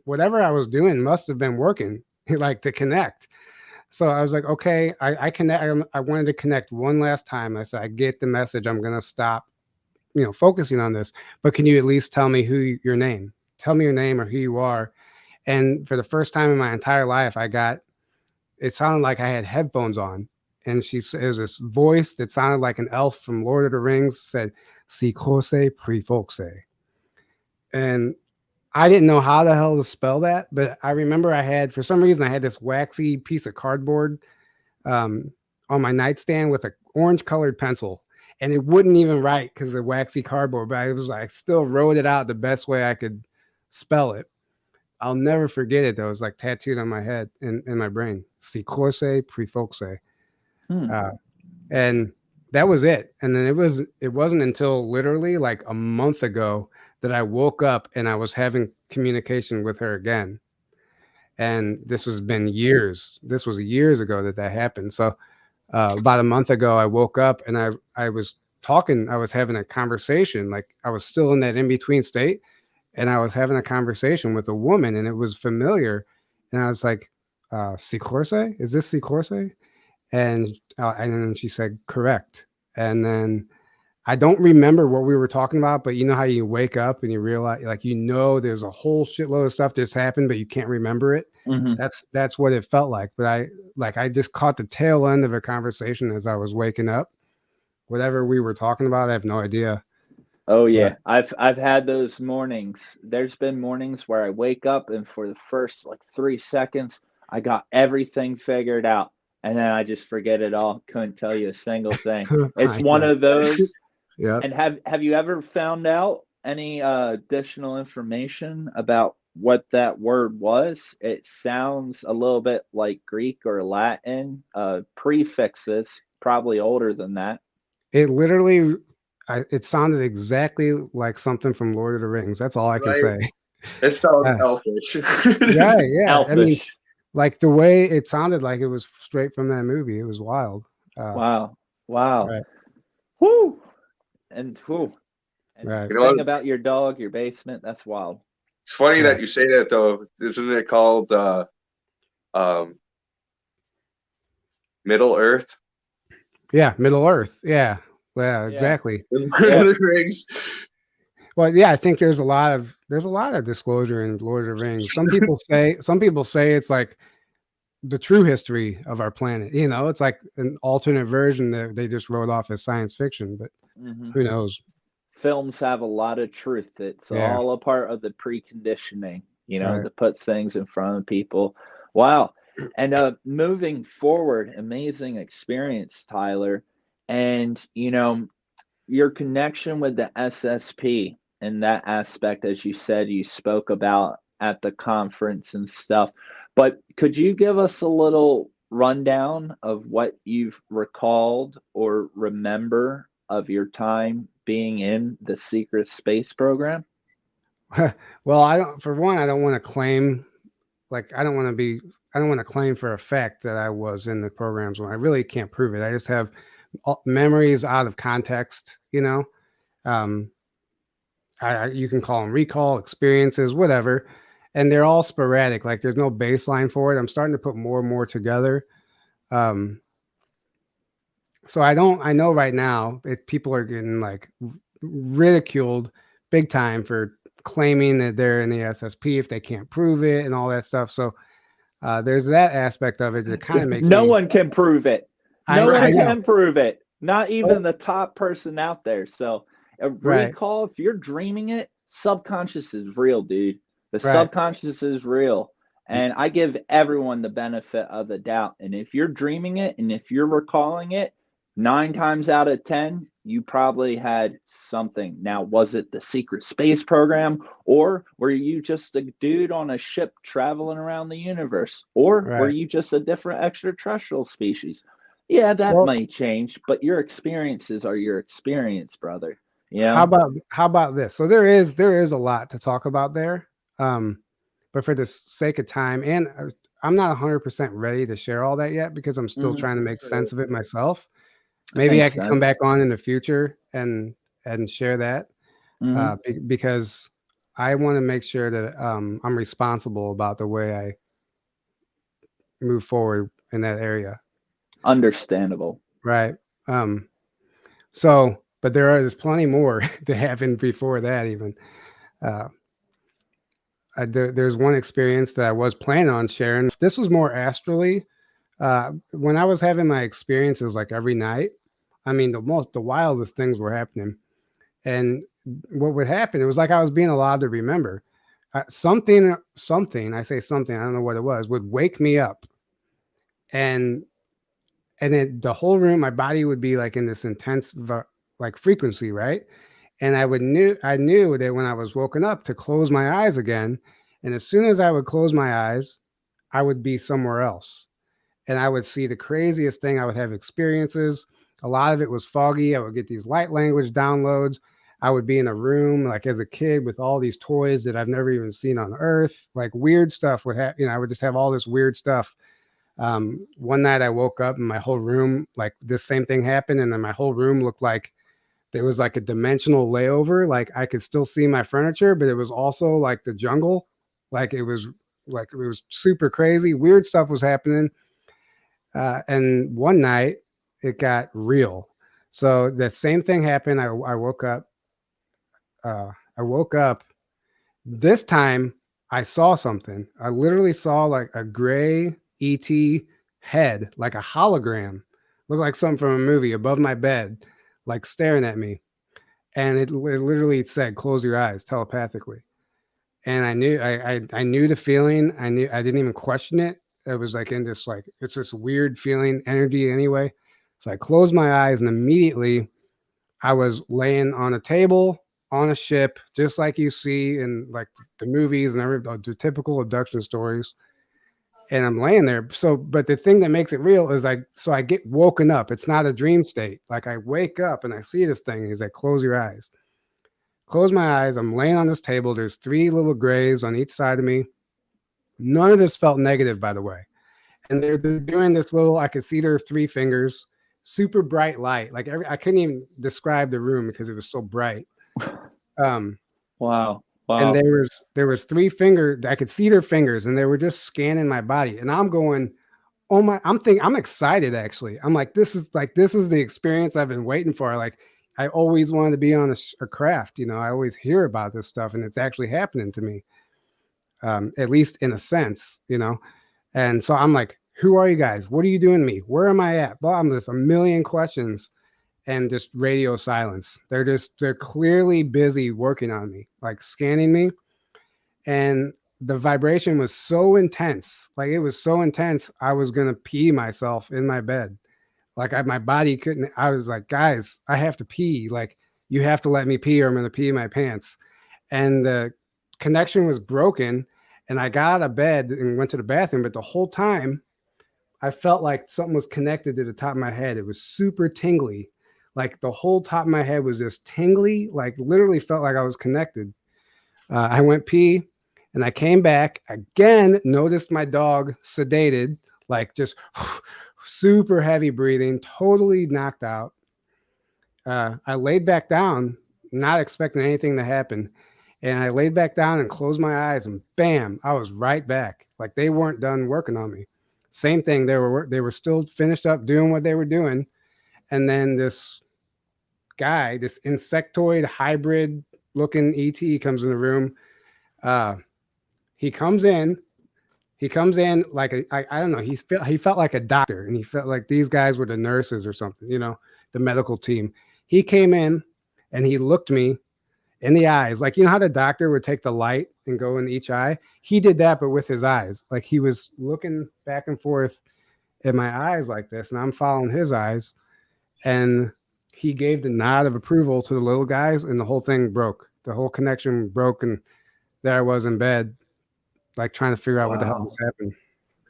whatever I was doing must have been working, like to connect. So I was like, okay, I wanted to connect one last time. I said, I get the message. I'm going to stop, focusing on this, but can you at least tell me tell me your name or who you are? And for the first time in my entire life, it sounded like I had headphones on. And she says this voice that sounded like an elf from Lord of the Rings said, Si cose prefoxe. And I didn't know how the hell to spell that, but I remember for some reason, I had this waxy piece of cardboard on my nightstand with an orange colored pencil, and it wouldn't even write because of the waxy cardboard, but I still wrote it out the best way I could spell it. I'll never forget it though. It was like tattooed on my head in my brain. Si cose prefoxe. And that was it. And then it wasn't until literally like a month ago that I woke up and I was having communication with her again. And this was years ago that happened. So about a month ago, I woke up and I was having a conversation. Like I was still in that in-between state, and I was having a conversation with a woman, and it was familiar. And I was like, Si corse? Is this Si corse? And then she said, correct. And then I don't remember what we were talking about, but you know how you wake up and you realize, like, there's a whole shitload of stuff that's happened, but you can't remember it. Mm-hmm. That's what it felt like. But I just caught the tail end of a conversation as I was waking up. Whatever we were talking about, I have no idea. Oh yeah, I've had those mornings. There's been mornings where I wake up and for the first like 3 seconds, I got everything figured out, and then I just forget it all. Couldn't tell you a single thing. It's one of those. Yeah. And have you ever found out any additional information about what that word was? It sounds a little bit like Greek or Latin. Prefixes, probably older than that. It literally, it sounded exactly like something from Lord of the Rings. That's all I can say. It sounds elfish. Yeah. Elfish. I mean, like the way it sounded like it was straight from that movie. It was wild. Wow. Right. Whoo. And whoo. And Right. the thing about your dog, your basement, that's wild. It's funny that you say that though. Isn't it called Middle Earth? Yeah, Middle Earth. Yeah, exactly. The Rings. Well, yeah, I think there's a lot of disclosure in Lord of the Rings. Some people say it's like the true history of our planet. It's like an alternate version that they just wrote off as science fiction, but who knows? Films have a lot of truth. It's all a part of the preconditioning, Right. to put things in front of people. Wow. And moving forward, amazing experience, Tyler. And, your connection with the SSP and that aspect, as you said, you spoke about at the conference and stuff. But could you give us a little rundown of what you've recalled or remember of your time being in the secret space program? Well, I don't want to claim, like, I don't want to claim for a fact that I was in the programs when I really can't prove it. I just have memories out of context, you can call them recall experiences, whatever. And they're all sporadic. Like there's no baseline for it. I'm starting to put more and more together. So I know right now people are getting like ridiculed big time for claiming that they're in the SSP if they can't prove it and all that stuff. So there's that aspect of it that kind of makes no me. one can prove it. No I one know. can prove it. Not even the top person out there. So Right. recall, if you're dreaming it, subconscious is real, dude. The Right. subconscious is real. And I give everyone the benefit of the doubt. And if you're dreaming it and if you're recalling it, 9 times out of 10, you probably had something. Now, was it the secret space program, or were you just a dude on a ship traveling around the universe, or were Right. you just a different extraterrestrial species? Yeah, that Well, might change, but your experiences are your experience, brother. You how know? about this? So there is a lot to talk about there. But for the sake of time, and I'm not 100% ready to share all that yet because I'm still trying to make sense of it myself. Maybe I Makes could come sense. back on in the future and share that Mhm. because I want to make sure that I'm responsible about the way I move forward in that area. Understandable. Right. Um, so, but there's plenty more that happened before that even. Uh, there's one experience that I was planning on sharing. This was more astrally. When I was having my experiences like every night, I mean, the wildest things were happening. And what would happen, it was like I was being allowed to remember. Something, I say something, I don't know what it was, would wake me up. And then the whole room, my body would be like in this intense like frequency, right? And I knew that when I was woken up to close my eyes again. And as soon as I would close my eyes, I would be somewhere else. And I would see the craziest thing. I would have experiences. A lot of it was foggy. I would get these light language downloads. I would be in a room like as a kid with all these toys that I've never even seen on Earth. Like weird stuff would happen. I would just have all this weird stuff. One night I woke up and my whole room, like this same thing happened. And then my whole room looked like there was like a dimensional layover. Like I could still see my furniture, but it was also like the jungle. Like it was super crazy. Weird stuff was happening. And one night it got real. So the same thing happened. I woke up. I woke up. This time I saw something. I literally saw like a gray ET head, like a hologram, looked like something from a movie above my bed, like staring at me. And it literally said, "Close your eyes," telepathically. And I knew the feeling. I didn't even question it. It was like in this like it's this weird feeling energy anyway. So I closed my eyes and immediately I was laying on a table on a ship, just like you see in like the movies and the typical abduction stories. And I'm laying there. So, but the thing that makes it real is I get woken up. It's not a dream state. Like I wake up and I see this thing. He's like, "Close your eyes." Close my eyes. I'm laying on this table. There's 3 little grays on each side of me. None of this felt negative, by the way. And they're doing this little, I could see their 3 fingers, super bright light. Like I couldn't even describe the room because it was so bright. Um, Wow. and Wow. there was 3 fingers. I could see their fingers, and they were just scanning my body. And I'm going, oh my! I'm excited actually. I'm like, this is the experience I've been waiting for. Like I always wanted to be on a craft. I always hear about this stuff, and it's actually happening to me. At least in a sense. And so I'm like, who are you guys? What are you doing to me? Where am I at? Well, I'm just a million questions and just radio silence. They're clearly busy working on me, like scanning me. And the vibration was so intense. Like it was so intense. I was going to pee myself in my bed. Like my body couldn't, I was like, guys, I have to pee. Like you have to let me pee or I'm going to pee my pants. And the connection was broken. And I got out of bed and went to the bathroom. But the whole time I felt like something was connected to the top of my head. It was super tingly. Like the whole top of my head was just tingly, like literally felt like I was connected. I went pee and I came back again, noticed my dog sedated, like just super heavy breathing, totally knocked out. I laid back down, not expecting anything to happen. And I laid back down and closed my eyes, and bam, I was right back. Like they weren't done working on me. Same thing. They were still finished up doing what they were doing. And then this guy, this insectoid hybrid looking ET comes in the room. He comes in like I don't know. He felt like a doctor, and he felt like these guys were the nurses or something, the medical team. He came in and he looked me in the eyes, like how the doctor would take the light and go in each eye. He did that, but with his eyes. Like he was looking back and forth in my eyes like this, and I'm following his eyes. And he gave the nod of approval to the little guys, and the whole thing broke. The whole connection broke, and there I was in bed, like trying to figure out what the hell was happening.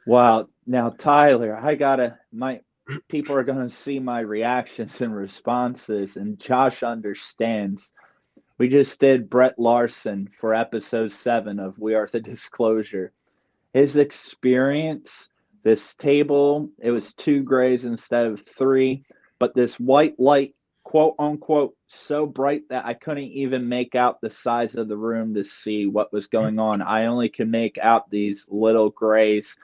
Wow. Now, Tyler, people are going to see my reactions and responses, and Josh understands. We just did Brett Larson for episode 7 of We Are the Disclosure. His experience, this table, it was 2 grays instead of 3, but this white light, quote unquote, so bright that I couldn't even make out the size of the room to see what was going on. I only could make out these little grays.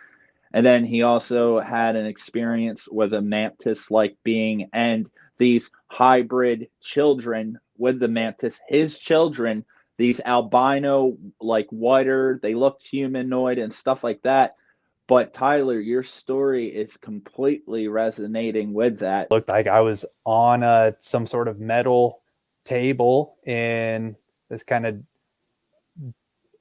And then he also had an experience with a mantis-like being and these hybrid children with the mantis, his children, these albino, like whiter, they looked humanoid and stuff like that. But Tyler, your story is completely resonating with that. Looked like I was on some sort of metal table in this kind of,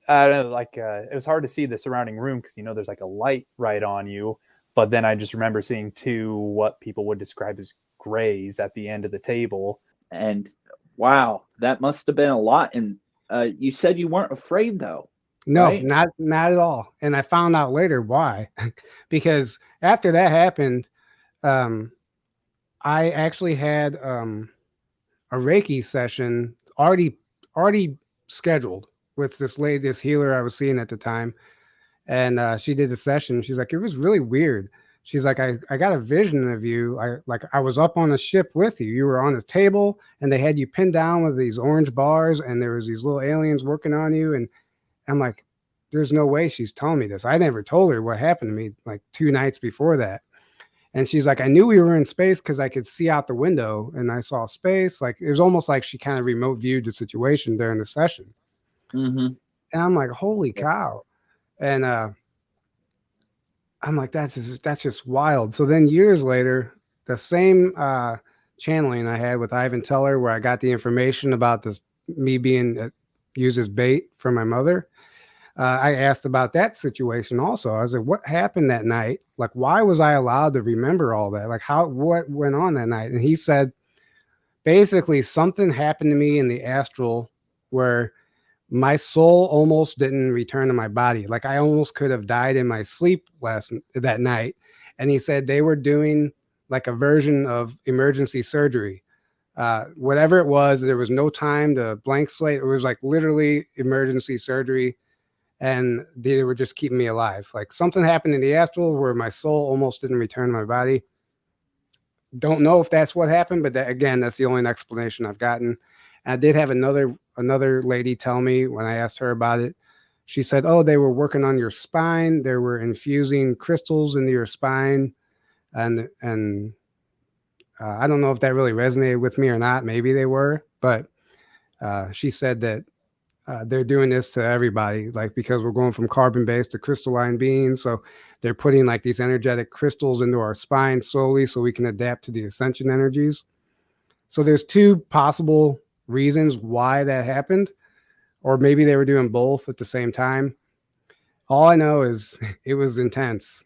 I don't know, like it was hard to see the surrounding room because there's like a light right on you. But then I just remember seeing 2 what people would describe as grays at the end of the table. And wow, that must have been a lot. And you said you weren't afraid though. No, right? not at all. And I found out later why, because after that happened, I actually had a Reiki session already scheduled with this healer I was seeing at the time. And she did a session. She's like, it was really weird. She's like, I got a vision of you. I was up on a ship with you. You were on a table and they had you pinned down with these orange bars and there was these little aliens working on you. And I'm like, there's no way she's telling me this. I never told her what happened to me like 2 nights before that. And she's like, I knew we were in space because I could see out the window and I saw space. Like it was almost like she kind of remote viewed the situation during the session. Mm-hmm. And I'm like, holy cow. And I'm like, that's just wild. So then years later, the same channeling I had with Ivan Teller, where I got the information about me being used as bait for my mother. I asked about that situation also. I was like, what happened that night? Like, why was I allowed to remember all that? Like, what went on that night? And he said, basically, something happened to me in the astral where my soul almost didn't return to my body. Like, I almost could have died in my sleep that night. And he said they were doing like a version of emergency surgery. Whatever it was, there was no time to blank slate. It was like literally emergency surgery. And they were just keeping me alive. Like something happened in the astral where my soul almost didn't return to my body. Don't know if that's what happened, but that's the only explanation I've gotten. And I did have another lady tell me when I asked her about it. She said, oh, they were working on your spine. They were infusing crystals into your spine. And I don't know if that really resonated with me or not. Maybe they were, but she said that they're doing this to everybody, like because we're going from carbon-based to crystalline beings. So they're putting like these energetic crystals into our spine slowly so we can adapt to the ascension energies. So there's 2 possible reasons why that happened, or maybe they were doing both at the same time. All I know is it was intense.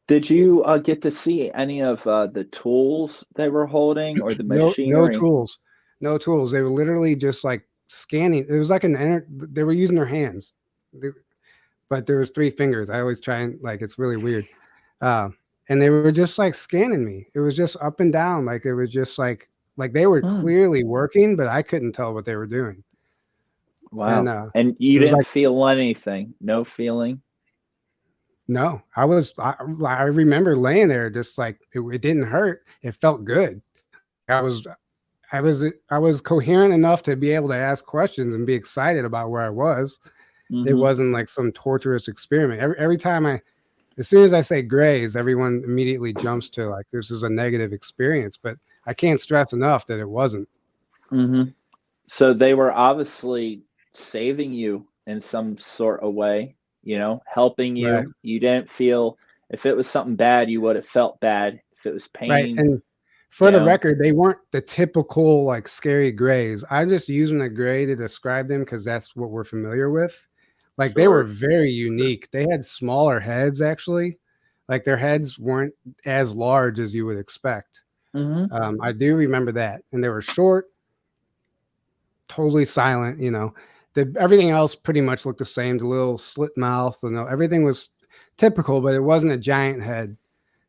Did you get to see any of the tools they were holding or the machinery? No tools. They were literally just like scanning. It was like they were using their hands, but there was 3 fingers. I always try and it's really weird. And they were just like scanning me. It was just up and down. Like it was just like they were clearly working, but I couldn't tell what they were doing. Wow. And you didn't feel anything? No feeling? No, I remember laying there just like it didn't hurt. It felt good. I was coherent enough to be able to ask questions and be excited about where I was. Mm-hmm. It wasn't like some torturous experiment. Every time as soon as I say grays, everyone immediately jumps to like, this is a negative experience, but I can't stress enough that it wasn't. Mm-hmm. So they were obviously saving you in some sort of way, helping you. Right. You didn't feel, if it was something bad, you would have felt bad. If it was Right. pain, And for the record, they weren't the typical like scary grays. I'm just using a gray to describe them because that's what we're familiar with. Like they were very unique. They had smaller heads actually. Like their heads weren't as large as you would expect. Mm-hmm. I do remember that. And they were short, totally silent, everything else pretty much looked the same. The little slit mouth, everything was typical, but it wasn't a giant head.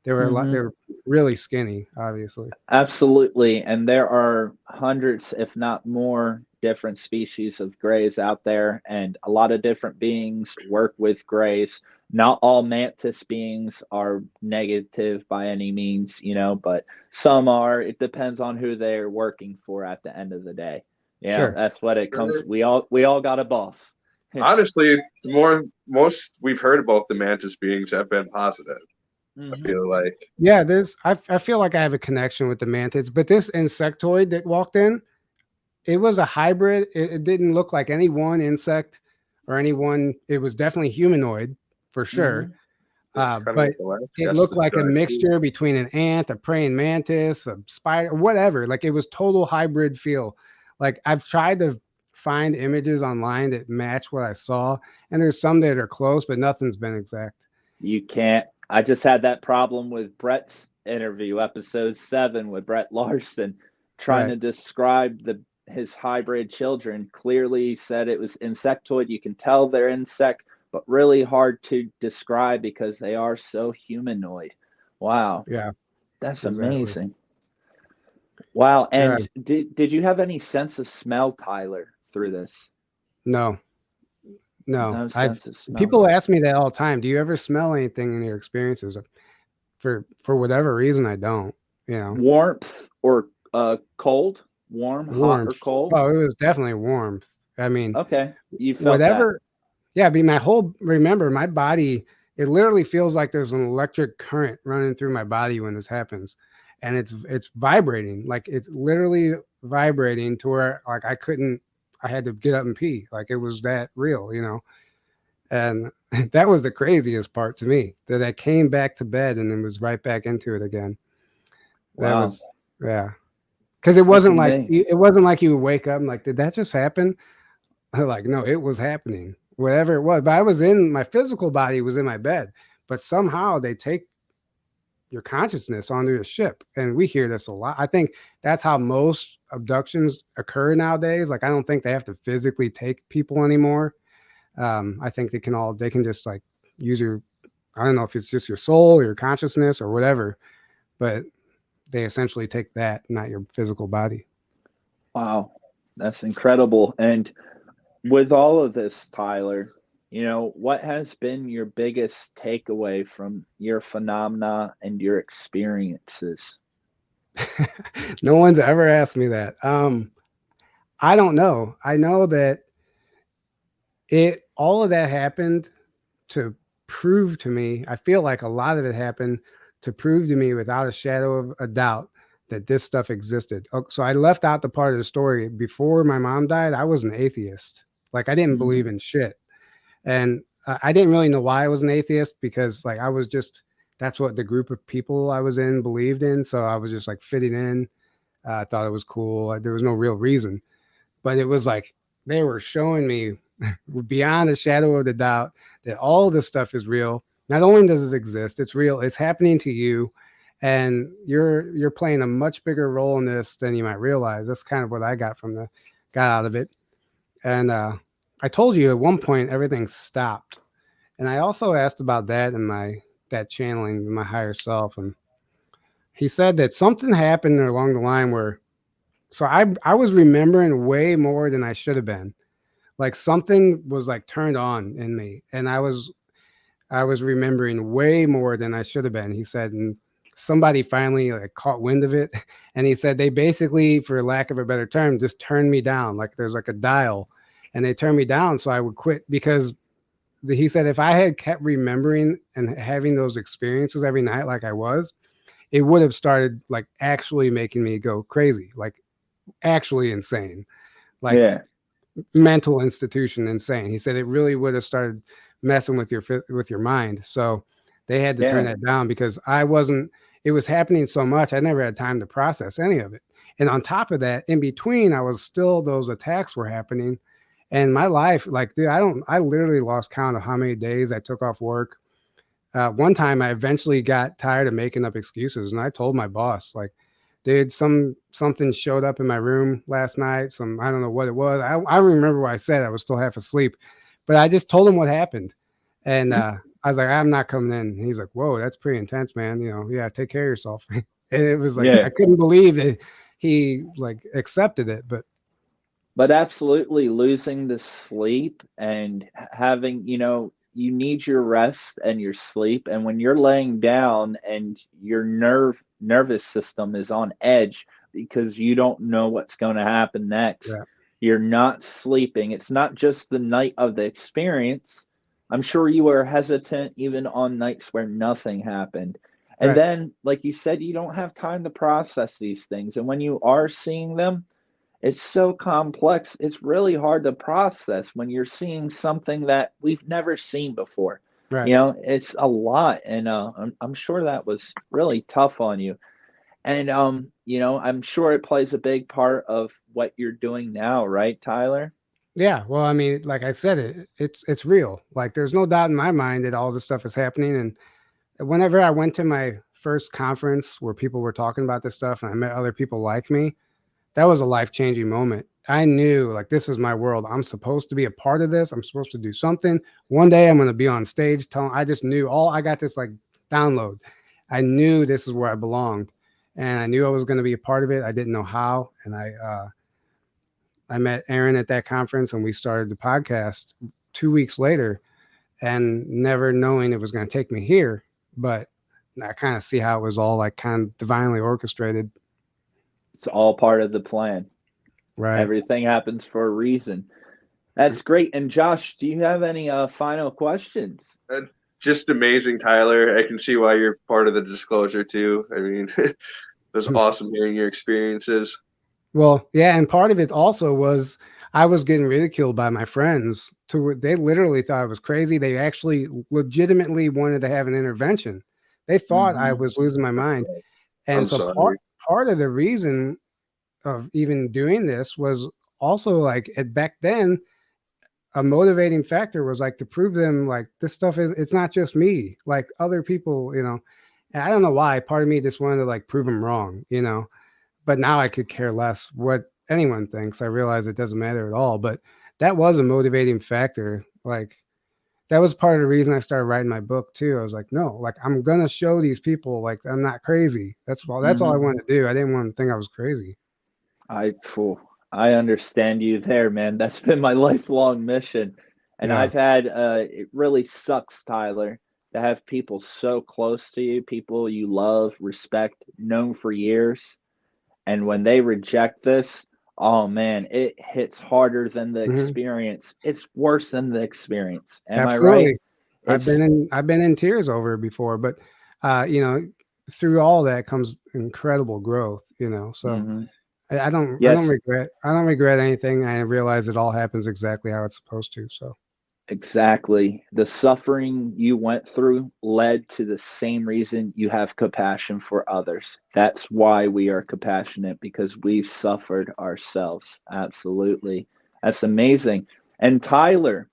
They were they were really skinny, obviously. Absolutely. And there are hundreds, if not more, different species of grays out there, and a lot of different beings work with grays. Not all mantis beings are negative by any means, but some are. It depends on who they're working for at the end of the day. Yeah, Sure. That's what it comes. We all got a boss. Honestly, most we've heard about the mantis beings have been positive. I feel like. Yeah, I feel like I have a connection with the mantids, but this insectoid that walked in, it was a hybrid. It didn't look like any one insect or anyone. It was definitely humanoid for sure. But it looked like a mixture between an ant, a praying mantis, a spider, whatever. Like it was total hybrid feel. Like I've tried to find images online that match what I saw, and there's some that are close, but nothing's been exact. You can't. I just had that problem with Brett's interview, episode 7, with Brett Larson, trying to describe his hybrid children. Clearly said it was insectoid. You can tell they're insect, but really hard to describe because they are so humanoid. Wow. Yeah. That's amazing. Wow. And did you have any sense of smell, Tyler, through this? No. Sense of smell. People ask me that all the time. Do you ever smell anything in your experiences? For whatever reason, I don't. Warmth or cold? Warm, hot, or cold? Oh, it was definitely warmth. I mean, okay, you felt whatever. That. Yeah, remember my body. It literally feels like there's an electric current running through my body when this happens, and it's vibrating. Like it's literally vibrating to where like I had to get up and pee. Like it was that real, and that was the craziest part to me, that I came back to bed and then was right back into it again. That was, because it wasn't like you would wake up and like, did that just happen? Like, no, it was happening, whatever it was. But I was my physical body was in my bed, but somehow they take your consciousness onto the ship. And we hear this a lot. I think that's how most abductions occur nowadays. Like, I don't think they have to physically take people anymore. I think they can just like use I don't know if it's just your soul or your consciousness or whatever, but they essentially take that, not your physical body. Wow. That's incredible. And with all of this, Tyler, what has been your biggest takeaway from your phenomena and your experiences? No one's ever asked me that. I don't know. I know that all of that happened to prove to me, I feel like a lot of it happened to prove to me without a shadow of a doubt that this stuff existed. So I left out the part of the story. Before my mom died, I was an atheist. Like I didn't believe in shit. And I didn't really know why I was an atheist, because like I was just, that's what the group of people I was in believed in. So I was just like fitting in. I thought it was cool. There was no real reason, but it was like they were showing me beyond a shadow of the doubt that all this stuff is real. Not only does it exist, it's real. It's happening to you, and you're playing a much bigger role in this than you might realize. That's kind of what I got out of it. And I told you at one point everything stopped, and I also asked about that in that channeling in my higher self, and he said that something happened along the line where, so I was remembering way more than I should have been. Like something was like turned on in me, and I was remembering way more than I should have been. He said, and somebody finally like caught wind of it, and he said they basically, for lack of a better term, just turned me down. Like there's like a dial, and they turned me down so I would quit, because he said if I had kept remembering and having those experiences every night like I was, it would have started like actually making me go crazy, like actually insane, like Yeah. mental institution insane. He said it really would have started messing with your mind. So they had to turn Yeah. that down because it was happening so much. I never had time to process any of it. And on top of that, in between, those attacks were happening. And my life, like, dude, I literally lost count of how many days I took off work. One time I eventually got tired of making up excuses, and I told my boss, like, dude, something showed up in my room last night. I don't know what it was. I remember what I said. I was still half asleep, but I just told him what happened. And I was like, I'm not coming in. And he's like, whoa, that's pretty intense, man. Yeah, take care of yourself. And it was like, Yeah. I couldn't believe that he like accepted it. But absolutely losing the sleep and having, you need your rest and your sleep. And when you're laying down and your nervous system is on edge because you don't know what's going to happen next, Yeah. you're not sleeping. It's not just the night of the experience. I'm sure you were hesitant even on nights where nothing happened. And Right. then, like you said, you don't have time to process these things. And when you are seeing them, it's so complex. It's really hard to process when you're seeing something that we've never seen before. Right. It's a lot, and I'm sure that was really tough on you. And I'm sure it plays a big part of what you're doing now, right, Tyler? Yeah. Well, I mean, like I said, it's real. Like there's no doubt in my mind that all this stuff is happening. And whenever I went to my first conference where people were talking about this stuff and I met other people like me, that was a life-changing moment. I knew like this is my world. I'm supposed to be a part of this. I'm supposed to do something. One day I'm going to be on stage telling, I just knew I got this like download. I knew this is where I belonged and I knew I was going to be a part of it. I didn't know how. And I met Aaron at that conference and we started the podcast 2 weeks later and never knowing it was going to take me here. But I kind of see how it was all like kind of divinely orchestrated. It's all part of the plan. Right. Everything happens for a reason. That's great. And Josh, do you have any final questions? Just amazing, Tyler. I can see why you're part of the disclosure too. I mean, it was awesome hearing your experiences. Well, yeah, and part of it also was I was getting ridiculed by my friends. They literally thought I was crazy. They actually legitimately wanted to have an intervention. They thought I was losing my mind. And I'm so sorry. part of the reason of even doing this was also like back then a motivating factor was like to prove them like this stuff it's not just me, like other people, and I don't know why. Part of me just wanted to like prove them wrong, but now I could care less what anyone thinks. I realize it doesn't matter at all, but that was a motivating factor. Like that was part of the reason I started writing my book too. I was like, no, like I'm going to show these people like I'm not crazy. That's all I wanted to do. I didn't want them to think I was crazy. I understand you there, man. That's been my lifelong mission. And Yeah. I've had it really sucks, Tyler, to have people so close to you, people you love, respect, known for years. And when they reject this, oh man, it hits harder than the experience. It's worse than the experience. Am I right? Absolutely. I've been in tears over it before, but through all that comes incredible growth, so I don't Yes, regret anything. I realize it all happens exactly how it's supposed to. So exactly. The suffering you went through led to the same reason you have compassion for others. That's why we are compassionate, because we've suffered ourselves. Absolutely. That's amazing. And Tyler,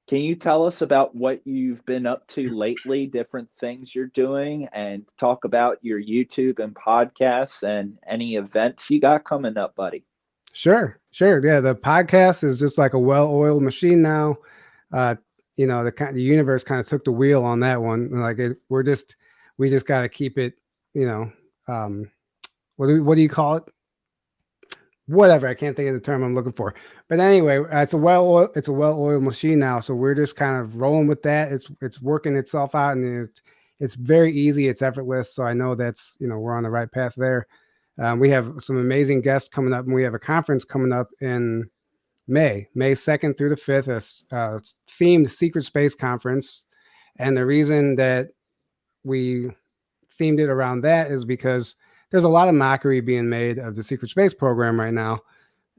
can you tell us about what you've been up to lately, different things you're doing, and talk about your YouTube and podcasts and any events you got coming up, buddy? Sure. Yeah, the podcast is just like a well-oiled machine now. The universe kind of took the wheel on that one. Like we just got to keep it. What do you call it? Whatever, I can't think of the term I'm looking for. But anyway, it's a well-oiled machine now. So we're just kind of rolling with that. It's working itself out, and it's very easy. It's effortless. So I know that's we're on the right path there. We have some amazing guests coming up, and we have a conference coming up in May 2nd through the 5th, a themed secret space conference. And the reason that we themed it around that is because there's a lot of mockery being made of the secret space program right now.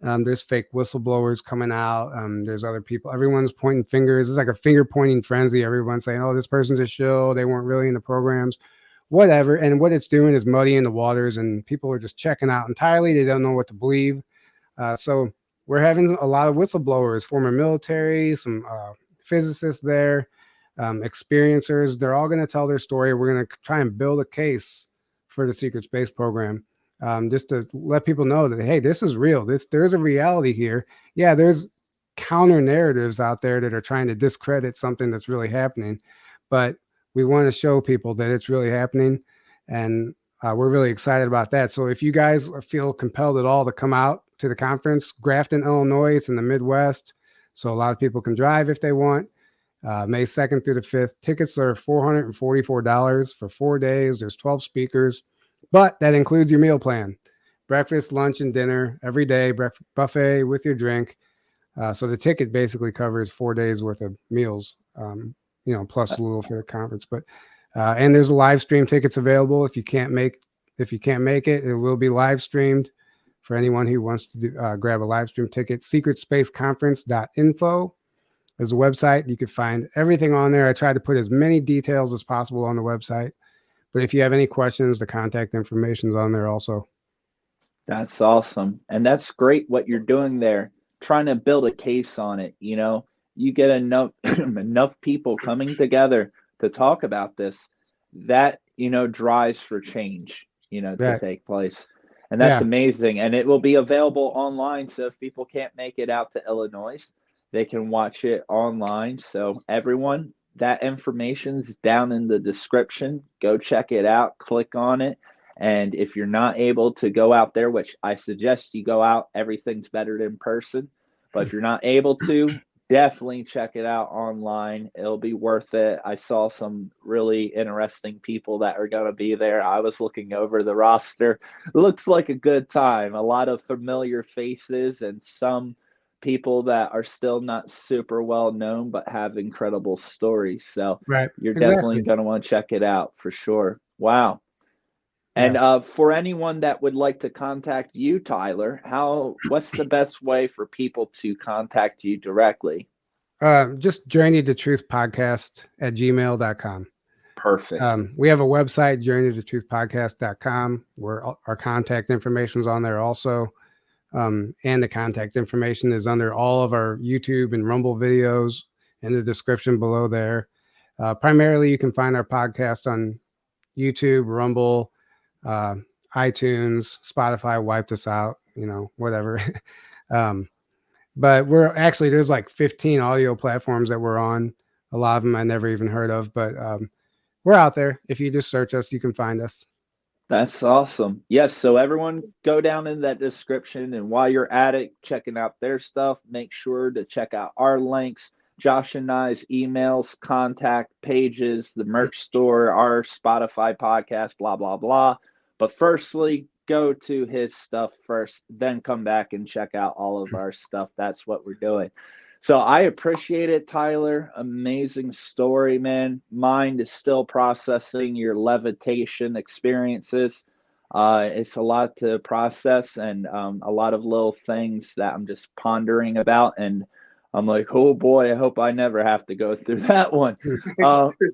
There's fake whistleblowers coming out. There's other people. Everyone's pointing fingers. It's like a finger pointing frenzy. Everyone's saying, "Oh, this person's a shill. They weren't really in the programs, whatever." And what it's doing is muddying the waters, and people are just checking out entirely. They don't know what to believe. So we're having a lot of whistleblowers, former military, some physicists there, experiencers. They're all going to tell their story. We're going to try and build a case for the secret space program. Just to let people know that, hey, this is real. There's a reality here. Yeah, there's counter narratives out there that are trying to discredit something that's really happening, but we want to show people that it's really happening, and we're really excited about that. So if you guys feel compelled at all to come out to the conference, Grafton, Illinois, it's in the Midwest, so a lot of people can drive if they want. May 2nd through the 5th. Tickets are $444 for 4 days. There's 12 speakers. But that includes your meal plan, breakfast, lunch, and dinner every day, buffet with your drink. So the ticket basically covers 4 days worth of meals, plus a little for the conference. But and there's a live stream tickets available. If you can't make it, it will be live streamed for anyone who wants to grab a live stream ticket. Secretspaceconference.info is the website. You could find everything on there. I tried to put as many details as possible on the website. But if you have any questions, the contact information is on there also. That's awesome. And that's great what you're doing there, trying to build a case on it. You get enough enough people coming together to talk about this, that, drives for change, to take place. And that's amazing. And it will be available online. So if people can't make it out to Illinois, they can watch it online. So everyone, that information's down in the description. Go check it out, click on it. And if you're not able to go out there, which I suggest you go out, everything's better in person. But if you're not able to, definitely check it out online. It'll be worth it. I saw some really interesting people that are going to be there. I was looking over the roster. Looks like a good time. A lot of familiar faces and some people that are still not super well known but have incredible stories. So you're definitely going to want to check it out for sure. Wow. And for anyone that would like to contact you, Tyler, what's the best way for people to contact you directly? Just journeytotruthpodcast@gmail.com. Perfect. We have a website, journeytotruthpodcast.com, where our contact information is on there also. And the contact information is under all of our YouTube and Rumble videos in the description below there. Primarily, you can find our podcast on YouTube, Rumble, iTunes, Spotify wiped us out, whatever. But there's like 15 audio platforms that we're on. A lot of them I never even heard of, but we're out there. If you just search us, you can find us. That's awesome. Yes. So everyone go down in that description, and while you're at it, checking out their stuff, make sure to check out our links, Josh and I's emails, contact pages, the merch store, our Spotify podcast, blah, blah, blah. But firstly, go to his stuff first, then come back and check out all of our stuff. That's what we're doing. So I appreciate it, Tyler. Amazing story, man. Mind is still processing your levitation experiences. It's a lot to process, and a lot of little things that I'm just pondering about. And I'm like, oh boy, I hope I never have to go through that one.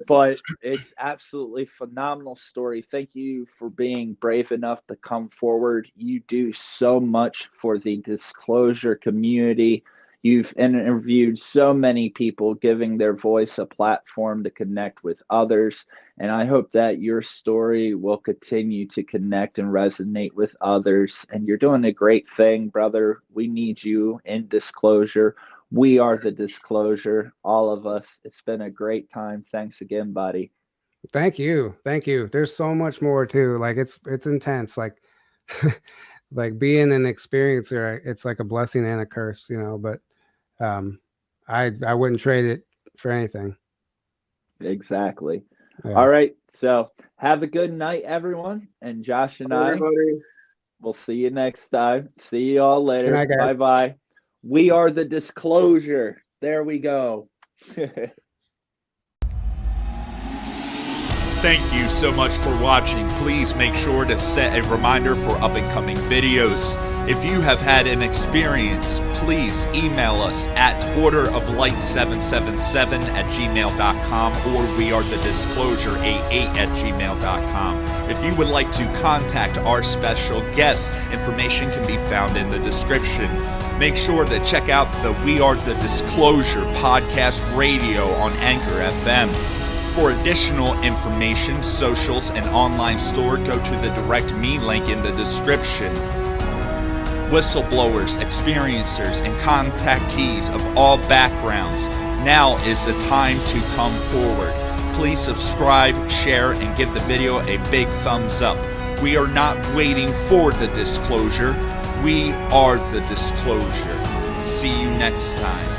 But it's absolutely phenomenal story. Thank you for being brave enough to come forward. You do so much for the disclosure community. You've interviewed so many people, giving their voice a platform to connect with others. And I hope that your story will continue to connect and resonate with others. And you're doing a great thing, brother. We need you in disclosure. We are the disclosure, all of us. It's been a great time. Thanks again, buddy. Thank you. There's so much more too. Like it's intense. Like like being an experiencer, it's like a blessing and a curse, but I wouldn't trade it for anything. Exactly. Yeah. All right. So have a good night, everyone. And Josh and I will see you next time. See you all later. Bye-bye. We are the disclosure. There we go. Thank you so much for watching. Please make sure to set a reminder for up-and-coming videos. If you have had an experience, please email us at orderoflight777@gmail.com or wearethedisclosure88@gmail.com. If you would like to contact our special guests, information can be found in the description. Make sure to check out the We Are the Disclosure podcast radio on Anchor FM. For additional information, socials, and online store, go to the Direct Me link in the description. Whistleblowers, experiencers, and contactees of all backgrounds, now is the time to come forward. Please subscribe, share, and give the video a big thumbs up. We are not waiting for the disclosure. We are the disclosure. See you next time.